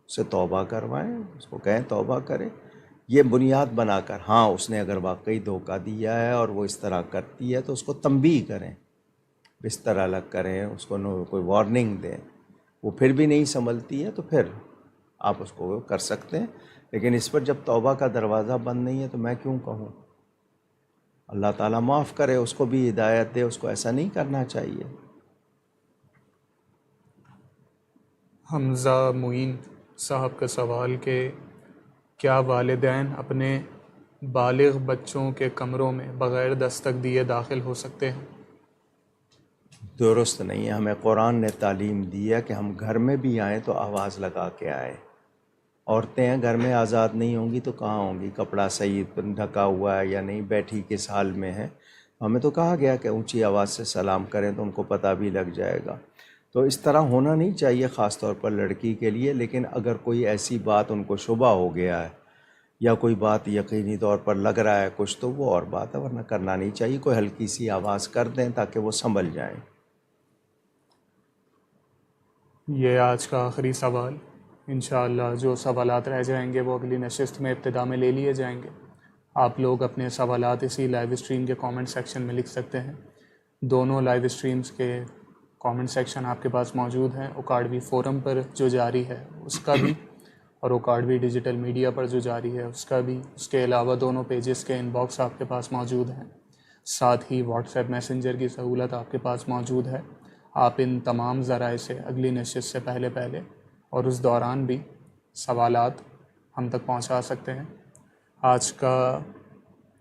اسے توبہ کروائیں، اس کو کہیں توبہ کرے، یہ بنیاد بنا کر۔ ہاں اس نے اگر واقعی دھوکہ دیا ہے اور وہ اس طرح کرتی ہے تو اس کو تنبیہ کریں، بستر الگ کریں، اس کو کوئی وارننگ دیں، وہ پھر بھی نہیں سنبھلتی ہے تو پھر آپ اس کو کر سکتے ہیں، لیکن اس پر جب توبہ کا دروازہ بند نہیں ہے تو میں کیوں کہوں؟ اللہ تعالیٰ معاف کرے، اس کو بھی ہدایت دے، اس کو ایسا نہیں کرنا چاہیے۔ حمزہ معین صاحب کا سوال کہ کیا والدین اپنے بالغ بچوں کے کمروں میں بغیر دستک دیے داخل ہو سکتے ہیں؟ درست نہیں ہے، ہمیں قرآن نے تعلیم دی ہے کہ ہم گھر میں بھی آئیں تو آواز لگا کے آئیں۔ عورتیں ہیں گھر میں آزاد نہیں ہوں گی تو کہاں ہوں گی؟ کپڑا صحیح ڈھکا ہوا ہے یا نہیں، بیٹھی کس حال میں ہے؟ ہمیں تو کہا گیا کہ اونچی آواز سے سلام کریں تو ان کو پتہ بھی لگ جائے گا۔ تو اس طرح ہونا نہیں چاہیے، خاص طور پر لڑکی کے لیے۔ لیکن اگر کوئی ایسی بات ان کو شبہ ہو گیا ہے یا کوئی بات یقینی طور پر لگ رہا ہے کچھ، تو وہ اور بات ہے، ورنہ کرنا نہیں چاہیے۔ کوئی ہلکی سی آواز کر دیں تاکہ وہ سنبھل جائیں۔ یہ آج کا آخری سوال، انشاءاللہ جو سوالات رہ جائیں گے وہ اگلی نشست میں ابتدا میں لے لیے جائیں گے۔ آپ لوگ اپنے سوالات اسی لائیو اسٹریم کے کامنٹ سیکشن میں لکھ سکتے ہیں۔ دونوں لائیو اسٹریمز کے کامنٹ سیکشن آپ کے پاس موجود ہیں، اکاڑوی فورم پر جو جاری ہے اس کا بھی، اور اکاڑوی ڈیجیٹل میڈیا پر جو جاری ہے اس کا بھی۔ اس کے علاوہ دونوں پیجز کے ان باکس آپ کے پاس موجود ہیں، ساتھ ہی واٹس ایپ میسنجر کی سہولت آپ کے پاس موجود ہے۔ آپ ان تمام ذرائع سے اگلی نشست سے پہلے اور اس دوران بھی سوالات ہم تک پہنچا سکتے ہیں۔ آج کا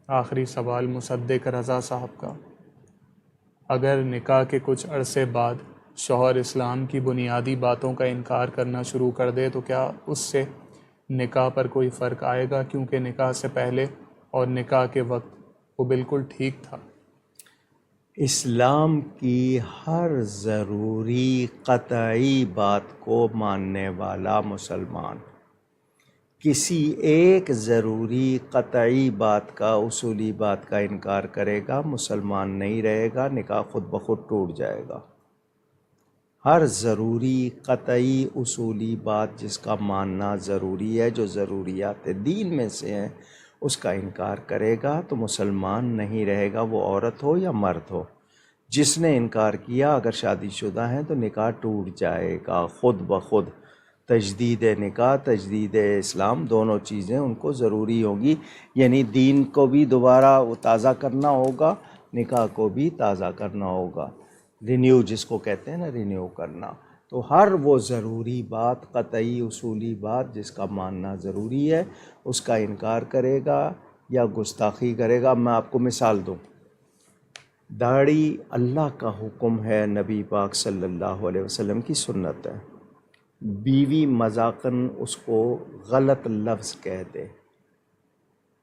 آخری سوال مصدق رضا صاحب کا، اگر نکاح کے کچھ عرصے بعد شوہر اسلام کی بنیادی باتوں کا انکار کرنا شروع کر دے تو کیا اس سے نکاح پر کوئی فرق آئے گا، کیونکہ نکاح سے پہلے اور نکاح کے وقت وہ بالکل ٹھیک تھا؟ اسلام کی ہر ضروری قطعی بات کو ماننے والا مسلمان کسی ایک ضروری قطعی بات کا، اصولی بات کا انکار کرے گا، مسلمان نہیں رہے گا، نکاح خود بخود ٹوٹ جائے گا۔ ہر ضروری قطعی اصولی بات جس کا ماننا ضروری ہے، جو ضروریات دین میں سے ہیں، اس کا انکار کرے گا تو مسلمان نہیں رہے گا، وہ عورت ہو یا مرد ہو۔ جس نے انکار کیا، اگر شادی شدہ ہیں تو نکاح ٹوٹ جائے گا خود بخود۔ تجدید نکاح، تجدید اسلام، دونوں چیزیں ان کو ضروری ہوگی، یعنی دین کو بھی دوبارہ تازہ کرنا ہوگا، نکاح کو بھی تازہ کرنا ہوگا، رینیو جس کو کہتے ہیں نا، رینیو کرنا۔ تو ہر وہ ضروری بات، قطعی اصولی بات جس کا ماننا ضروری ہے، اس کا انکار کرے گا یا گستاخی کرے گا۔ میں آپ کو مثال دوں، داڑھی اللہ کا حکم ہے، نبی پاک صلی اللہ علیہ وسلم کی سنت ہے۔ بیوی مذاقاً اس کو غلط لفظ کہہ دے،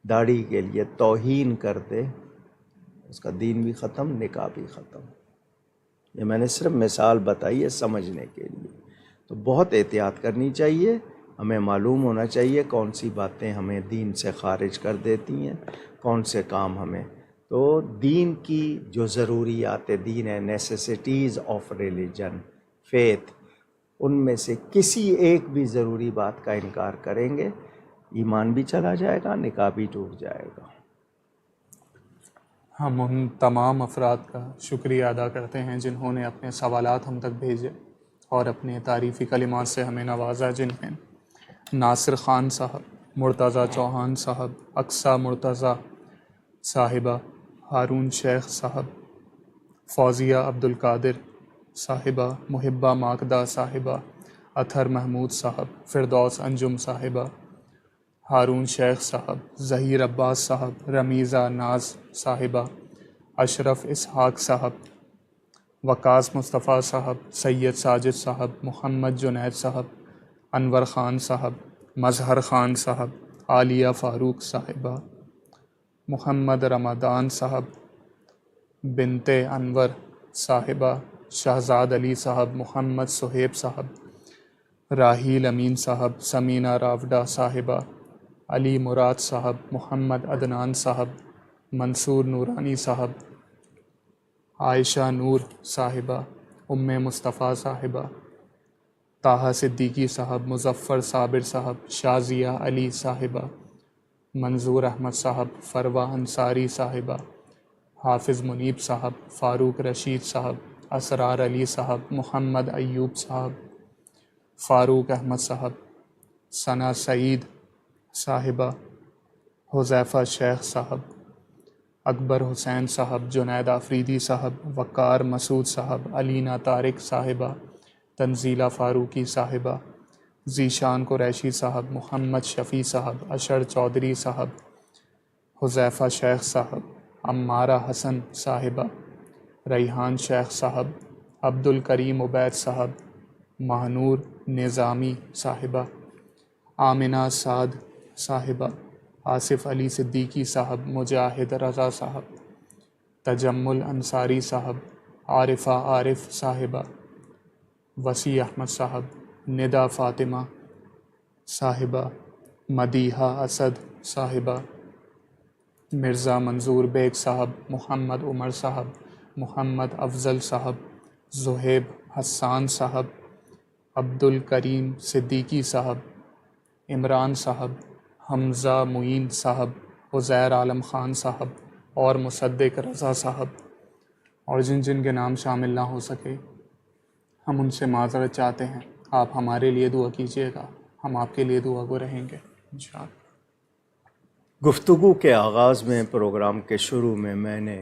داڑھی کے لیے توہین کر دے، اس کا دین بھی ختم، نکاح بھی ختم۔ یہ میں نے صرف مثال بتائی ہے سمجھنے کے لیے۔ تو بہت احتیاط کرنی چاہیے، ہمیں معلوم ہونا چاہیے کون سی باتیں ہمیں دین سے خارج کر دیتی ہیں، کون سے کام ہمیں۔ تو دین کی جو ضروریات دین ہے، نیسیسٹیز آف ریلیجن، فیتھ، ان میں سے کسی ایک بھی ضروری بات کا انکار کریں گے، ایمان بھی چلا جائے گا، نکاح بھی ٹوٹ جائے گا۔ ہم ان تمام افراد کا شکریہ ادا کرتے ہیں جنہوں نے اپنے سوالات ہم تک بھیجے اور اپنے تعریفی کلمات سے ہمیں نوازا، جن میں ناصر خان صاحب، مرتضیٰ چوہان صاحب، اقصیٰ مرتضیٰ، صاحبہ ہارون شیخ صاحب، فوزیہ عبدالقادر صاحبہ، محبہ ماکدہ صاحبہ، اطہر محمود صاحب، فردوس انجم صاحبہ، ہارون شیخ صاحب، ظہیر عباس صاحب، رمیزہ ناز صاحبہ، اشرف اسحاق صاحب، وقاص مصطفیٰ صاحب، سید ساجد صاحب، محمد جنید صاحب، انور خان صاحب، مظہر خان صاحب، عالیہ فاروق صاحبہ، محمد رمضان صاحب، بنت انور صاحبہ، شہزاد علی صاحب، محمد صہیب صاحب، راحیل امین صاحب، سمینہ راوڈہ صاحبہ، علی مراد صاحب، محمد عدنان صاحب، منصور نورانی صاحب، عائشہ نور صاحبہ، ام مصطفیٰ صاحبہ، طاہا صدیقی صاحب، مظفر صابر صاحب، شازیہ علی صاحبہ، منظور احمد صاحب، فروہ انصاری صاحبہ، حافظ منیب صاحب، فاروق رشید صاحب، اسرار علی صاحب، محمد ایوب صاحب، فاروق احمد صاحب، ثنا سعید صاحبہ، حذیفہ شیخ صاحب، اکبر حسین صاحب، جنید آفریدی صاحب، وقار مسعود صاحب، علینا طارق صاحبہ، تنزیلہ فاروقی صاحبہ، ذیشان قریشی صاحب، محمد شفیع صاحب، اشر چودھری صاحب، حذیفہ شیخ صاحب، عمارہ حسن صاحبہ، ریحان شیخ صاحب، عبد الکریم عبید صاحب، مہنور نظامی صاحبہ، آمنہ سعد صاحبہ، آصف علی صدیقی صاحب، مجاہد رضا صاحب، تجمل انصاری صاحب، عارفہ عارف صاحبہ، وسیع احمد صاحب، ندا فاطمہ صاحبہ، مدیحہ اسد صاحبہ، مرزا منظور بیگ صاحب، محمد عمر صاحب، محمد افضل صاحب، زہیب حسان صاحب، عبد الکریم صدیقی صاحب، عمران صاحب، حمزہ معین صاحب، عزیر عالم خان صاحب اور مصدق رضا صاحب، اور جن جن کے نام شامل نہ ہو سکے ہم ان سے معذرت چاہتے ہیں۔ آپ ہمارے لیے دعا کیجیے گا، ہم آپ کے لیے دعا گو رہیں گے انشاءاللہ۔ گفتگو کے آغاز میں، پروگرام کے شروع میں نے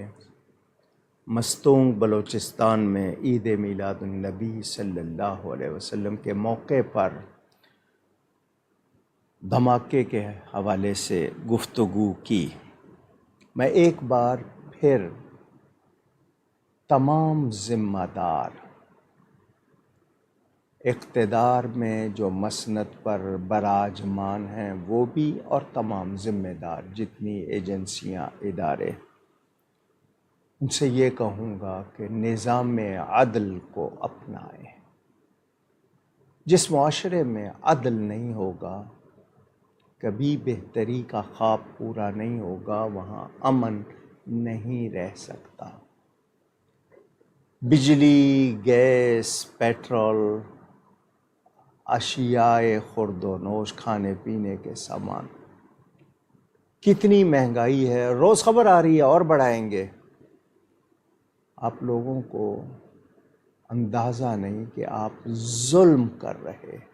مستونگ بلوچستان میں عید میلاد النبی صلی اللہ علیہ وسلم کے موقع پر دھماکے کے حوالے سے گفتگو کی۔ میں ایک بار پھر تمام ذمہ دار، اقتدار میں جو مسند پر براجمان ہیں وہ بھی، اور تمام ذمہ دار جتنی ایجنسیاں، ادارے، ان سے یہ کہوں گا کہ نظام عدل کو اپنائیں۔ جس معاشرے میں عدل نہیں ہوگا، کبھی بہتری کا خواب پورا نہیں ہوگا، وہاں امن نہیں رہ سکتا۔ بجلی، گیس، پیٹرول، اشیاء خورد و نوش، کھانے پینے کے سامان، کتنی مہنگائی ہے، روز خبر آ رہی ہے اور بڑھائیں گے۔ آپ لوگوں کو اندازہ نہیں کہ آپ ظلم کر رہے ہیں۔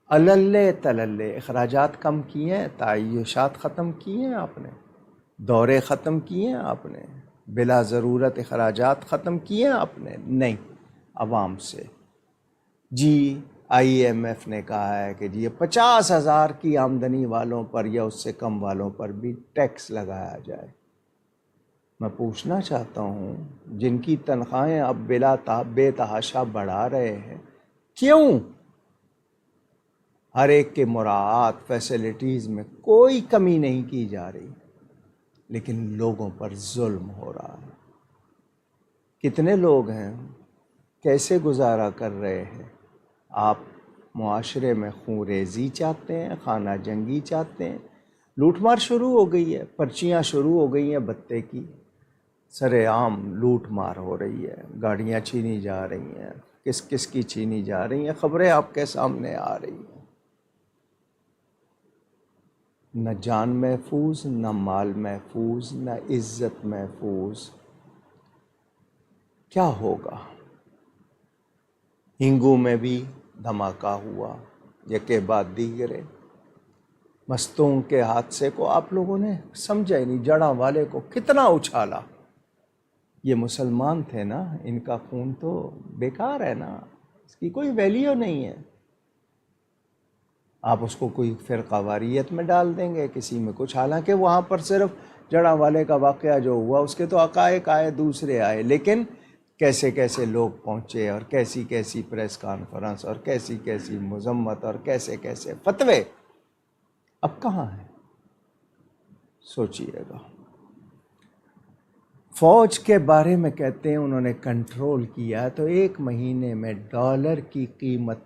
اللے تللے اخراجات کم کیے ہیں، تعیشات ختم کیے ہیں آپ نے، دورے ختم کیے ہیں آپ نے، بلا ضرورت اخراجات ختم کیے ہیں آپ نے؟ نہیں، عوام سے۔ جی آئی ایم ایف نے کہا ہے کہ جی 50,000 کی آمدنی والوں پر یا اس سے کم والوں پر بھی ٹیکس لگایا جائے۔ میں پوچھنا چاہتا ہوں، جن کی تنخواہیں اب بے تحاشا بڑھا رہے ہیں، کیوں؟ ہر ایک کے مراعات، فیسلٹیز میں کوئی کمی نہیں کی جا رہی، لیکن لوگوں پر ظلم ہو رہا ہے۔ کتنے لوگ ہیں، کیسے گزارا کر رہے ہیں؟ آپ معاشرے میں خون ریزی چاہتے ہیں، خانہ جنگی چاہتے ہیں، لوٹ مار شروع ہو گئی ہے، پرچیاں شروع ہو گئی ہیں بتے کی، سر عام لوٹ مار ہو رہی ہے، گاڑیاں چھینی جا رہی ہیں، کس کس کی چھینی جا رہی ہیں، خبریں آپ کے سامنے آ رہی ہیں۔ نہ جان محفوظ، نہ مال محفوظ، نہ عزت محفوظ۔ کیا ہوگا؟ ہنگو میں بھی دھماکہ ہوا، یکے بعد دیگرے۔ مستونگ کے حادثے کو آپ لوگوں نے سمجھا ہی نہیں، جڑاں والے کو کتنا اچھالا۔ یہ مسلمان تھے نا، ان کا خون تو بیکار ہے نا، اس کی کوئی ویلیو نہیں ہے۔ آپ اس کو کوئی فرقہ واریت میں ڈال دیں گے، کسی میں کچھ، حالانکہ وہاں پر صرف جڑاں والے کا واقعہ جو ہوا اس کے تو حقائق آئے، دوسرے آئے، لیکن کیسے کیسے لوگ پہنچے اور کیسی کیسی پریس کانفرنس اور کیسی کیسی مذمت اور کیسے کیسے فتوے، اب کہاں ہیں؟ سوچئے گا۔ فوج کے بارے میں کہتے ہیں انہوں نے کنٹرول کیا تو 1 مہینے میں ڈالر کی قیمت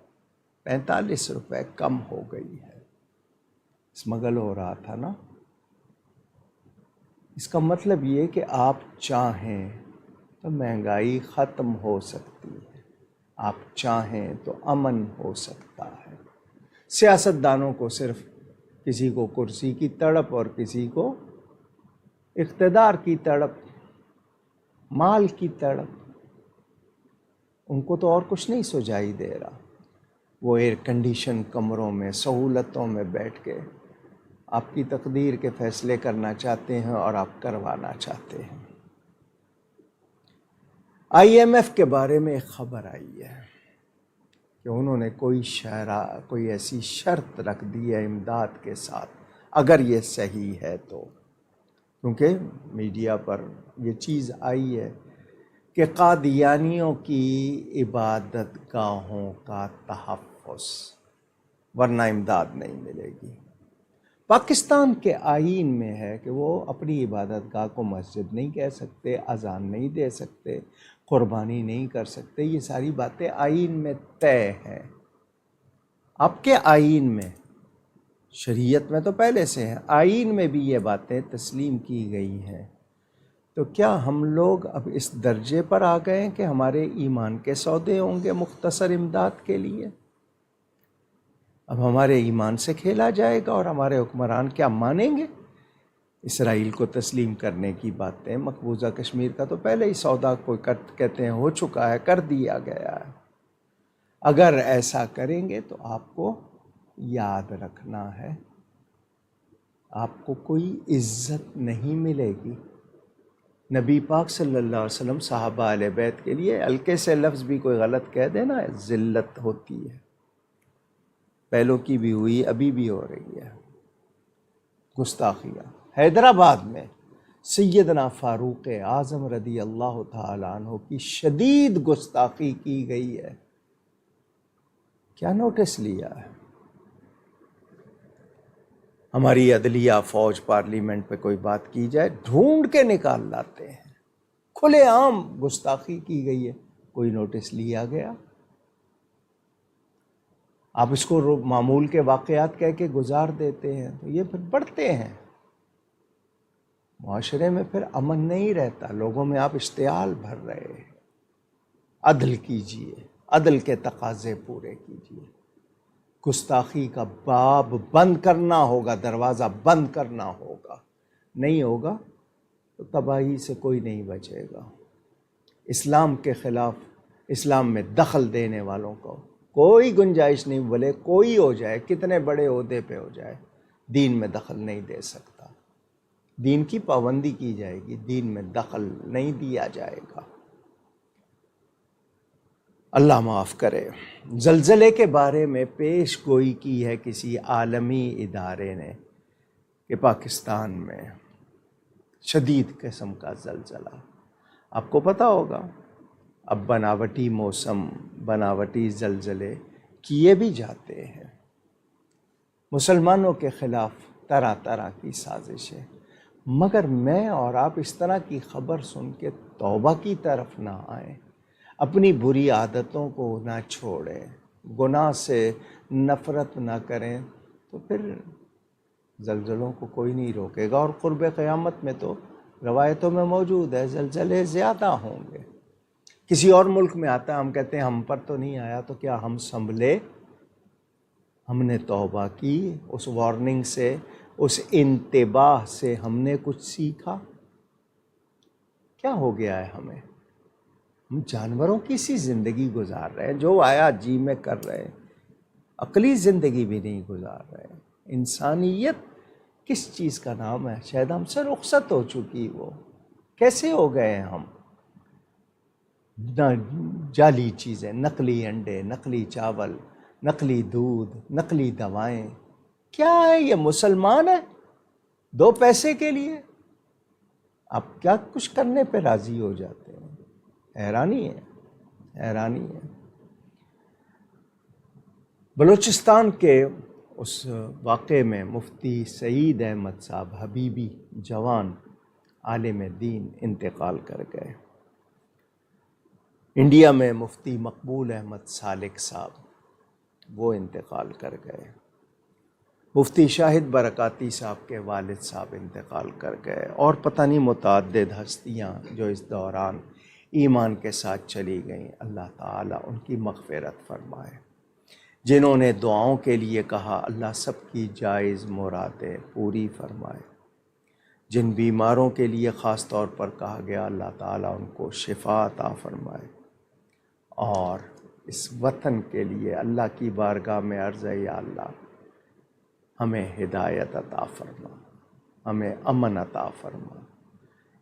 45 روپے کم ہو گئی ہے۔ اسمگل ہو رہا تھا نا۔ اس کا مطلب یہ کہ آپ چاہیں تو مہنگائی ختم ہو سکتی ہے، آپ چاہیں تو امن ہو سکتا ہے۔ سیاستدانوں کو صرف کسی کو کرسی کی تڑپ اور کسی کو اقتدار کی تڑپ، مال کی تڑپ، ان کو تو اور کچھ نہیں سجائی دے رہا۔ وہ ایئر کنڈیشن کمروں میں سہولتوں میں بیٹھ کے آپ کی تقدیر کے فیصلے کرنا چاہتے ہیں اور آپ کروانا چاہتے ہیں۔ IMF کے بارے میں ایک خبر آئی ہے کہ انہوں نے کوئی ایسی شرط رکھ دی ہے امداد کے ساتھ، اگر یہ صحیح ہے تو، کیونکہ میڈیا پر یہ چیز آئی ہے کہ قادیانیوں کی عبادت گاہوں کا تحفظ، ورنہ امداد نہیں ملے گی۔ پاکستان کے آئین میں ہے کہ وہ اپنی عبادت گاہ کو مسجد نہیں کہہ سکتے، اذان نہیں دے سکتے، قربانی نہیں کر سکتے، یہ ساری باتیں آئین میں طے ہیں۔ آپ کے آئین میں، شریعت میں تو پہلے سے ہیں، آئین میں بھی یہ باتیں تسلیم کی گئی ہیں۔ تو کیا ہم لوگ اب اس درجے پر آ گئے ہیں کہ ہمارے ایمان کے سودے ہوں گے مختصر امداد کے لیے؟ اب ہمارے ایمان سے کھیلا جائے گا اور ہمارے حکمران کیا مانیں گے؟ اسرائیل کو تسلیم کرنے کی باتیں، مقبوضہ کشمیر کا تو پہلے ہی سودا کوئی کہتے ہیں ہو چکا ہے، کر دیا گیا ہے۔ اگر ایسا کریں گے تو آپ کو یاد رکھنا ہے، آپ کو کوئی عزت نہیں ملے گی۔ نبی پاک صلی اللہ علیہ وسلم صحابہ اہل بیت کے لیے ہلکے سے لفظ بھی کوئی غلط کہہ دینا ذلت ہوتی ہے، پہلوں کی بھی ہوئی، ابھی بھی ہو رہی ہے۔ گستاخیاں حیدرآباد میں سیدنا فاروق اعظم رضی اللہ تعالیٰ عنہ کی شدید گستاخی کی گئی ہے، کیا نوٹس لیا ہے؟ ہماری عدلیہ، فوج، پارلیمنٹ پہ کوئی بات کی جائے ڈھونڈ کے نکال لاتے ہیں، کھلے عام گستاخی کی گئی ہے، کوئی نوٹس لیا گیا؟ آپ اس کو معمول کے واقعات کہہ کے گزار دیتے ہیں تو یہ پھر بڑھتے ہیں، معاشرے میں پھر امن نہیں رہتا، لوگوں میں آپ اشتعال بھر رہے ہیں۔ عدل کیجئے، عدل کے تقاضے پورے کیجئے۔ گستاخی کا باب بند کرنا ہوگا، دروازہ بند کرنا ہوگا، نہیں ہوگا تو تباہی سے کوئی نہیں بچے گا۔ اسلام کے خلاف، اسلام میں دخل دینے والوں کو کوئی گنجائش نہیں، بھلے کوئی ہو جائے، کتنے بڑے عہدے پہ ہو جائے، دین میں دخل نہیں دے سکتا۔ دین کی پابندی کی جائے گی، دین میں دخل نہیں دیا جائے گا۔ اللہ معاف کرے۔ زلزلے کے بارے میں پیش گوئی کی ہے کسی عالمی ادارے نے کہ پاکستان میں شدید قسم کا زلزلہ، آپ کو پتہ ہوگا اب بناوٹی موسم، بناوٹی زلزلے کیے بھی جاتے ہیں، مسلمانوں کے خلاف طرح طرح کی سازشیں، مگر میں اور آپ اس طرح کی خبر سن کے توبہ کی طرف نہ آئیں، اپنی بری عادتوں کو نہ چھوڑیں، گناہ سے نفرت نہ کریں، تو پھر زلزلوں کو کوئی نہیں روکے گا۔ اور قرب قیامت میں تو روایتوں میں موجود ہے زلزلے زیادہ ہوں گے۔ کسی اور ملک میں آتا ہے، ہم کہتے ہیں ہم پر تو نہیں آیا، تو کیا ہم سنبھلے؟ ہم نے توبہ کی، اس وارننگ سے، اس انتباہ سے ہم نے کچھ سیکھا؟ کیا ہو گیا ہے ہمیں؟ ہم جانوروں کی سی زندگی گزار رہے ہیں، جو آیا جی میں کر رہے ہیں، عقلی زندگی بھی نہیں گزار رہے ہیں۔ انسانیت کس چیز کا نام ہے؟ شاید ہم سے رخصت ہو چکی وہ. کیسے ہو گئے ہیں ہم؟ جعلی چیزیں، نقلی انڈے، نقلی چاول، نقلی دودھ، نقلی دوائیں. کیا ہے یہ؟ مسلمان ہے 2 پیسے کے لیے آپ کیا کچھ کرنے پہ راضی ہو جاتے ہیں. حیرانی ہے، حیرانی ہے. بلوچستان کے اس واقعے میں مفتی سعید احمد صاحب حبیبی جوان عالم دین انتقال کر گئے. انڈیا میں مفتی مقبول احمد سالک صاحب وہ انتقال کر گئے. مفتی شاہد برکاتی صاحب کے والد صاحب انتقال کر گئے، اور پتہ نہیں متعدد ہستیاں جو اس دوران ایمان کے ساتھ چلی گئیں. اللہ تعالیٰ ان کی مغفرت فرمائے. جنہوں نے دعاؤں کے لیے کہا، اللہ سب کی جائز مرادیں پوری فرمائے. جن بیماروں کے لیے خاص طور پر کہا گیا، اللہ تعالیٰ ان کو شفا عطا فرمائے. اور اس وطن کے لیے اللہ کی بارگاہ میں عرض ہے، یا اللہ ہمیں ہدایت عطا فرما، ہمیں امن عطا فرما.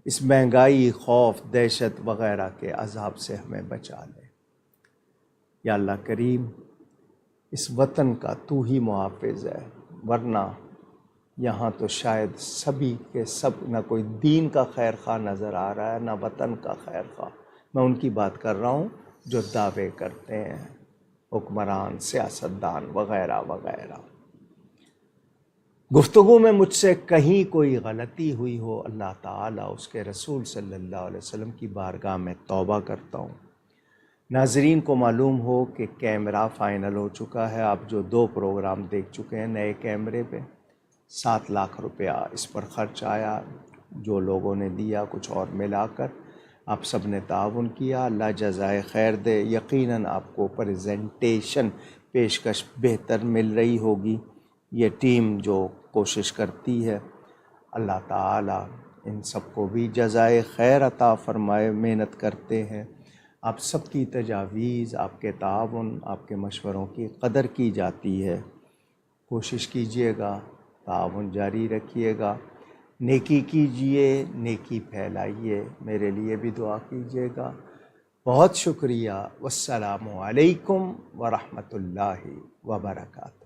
اس مہنگائی، خوف، دہشت وغیرہ کے عذاب سے ہمیں بچا لے. یا اللہ کریم، اس وطن کا تو ہی محافظ ہے، ورنہ یہاں تو شاید سبھی کے سب نہ کوئی دین کا خیر خواہ نظر آ رہا ہے، نہ وطن کا خیر خواہ. میں ان کی بات کر رہا ہوں جو دعوے کرتے ہیں، حکمران، سیاستدان وغیرہ وغیرہ. گفتگو میں مجھ سے کہیں کوئی غلطی ہوئی ہو، اللہ تعالیٰ اس کے رسول صلی اللہ علیہ وسلم کی بارگاہ میں توبہ کرتا ہوں. ناظرین کو معلوم ہو کہ کیمرہ فائنل ہو چکا ہے. آپ جو 2 پروگرام دیکھ چکے ہیں نئے کیمرے پہ، 7 لاکھ روپیہ اس پر خرچ آیا. جو لوگوں نے دیا، کچھ اور ملا کر آپ سب نے تعاون کیا. اللہ جزائے خیر دے. یقیناً آپ کو پریزنٹیشن پیشکش بہتر مل رہی ہوگی. یہ ٹیم جو کوشش کرتی ہے، اللہ تعالیٰ ان سب کو بھی جزائے خیر عطا فرمائے. محنت کرتے ہیں. آپ سب کی تجاویز، آپ کے تعاون، آپ کے مشوروں کی قدر کی جاتی ہے. کوشش کیجئے گا، تعاون جاری رکھیے گا. نیکی کیجئے، نیکی پھیلائیے. میرے لیے بھی دعا کیجئے گا. بہت شکریہ. والسلام علیکم ورحمۃ اللہ وبرکاتہ.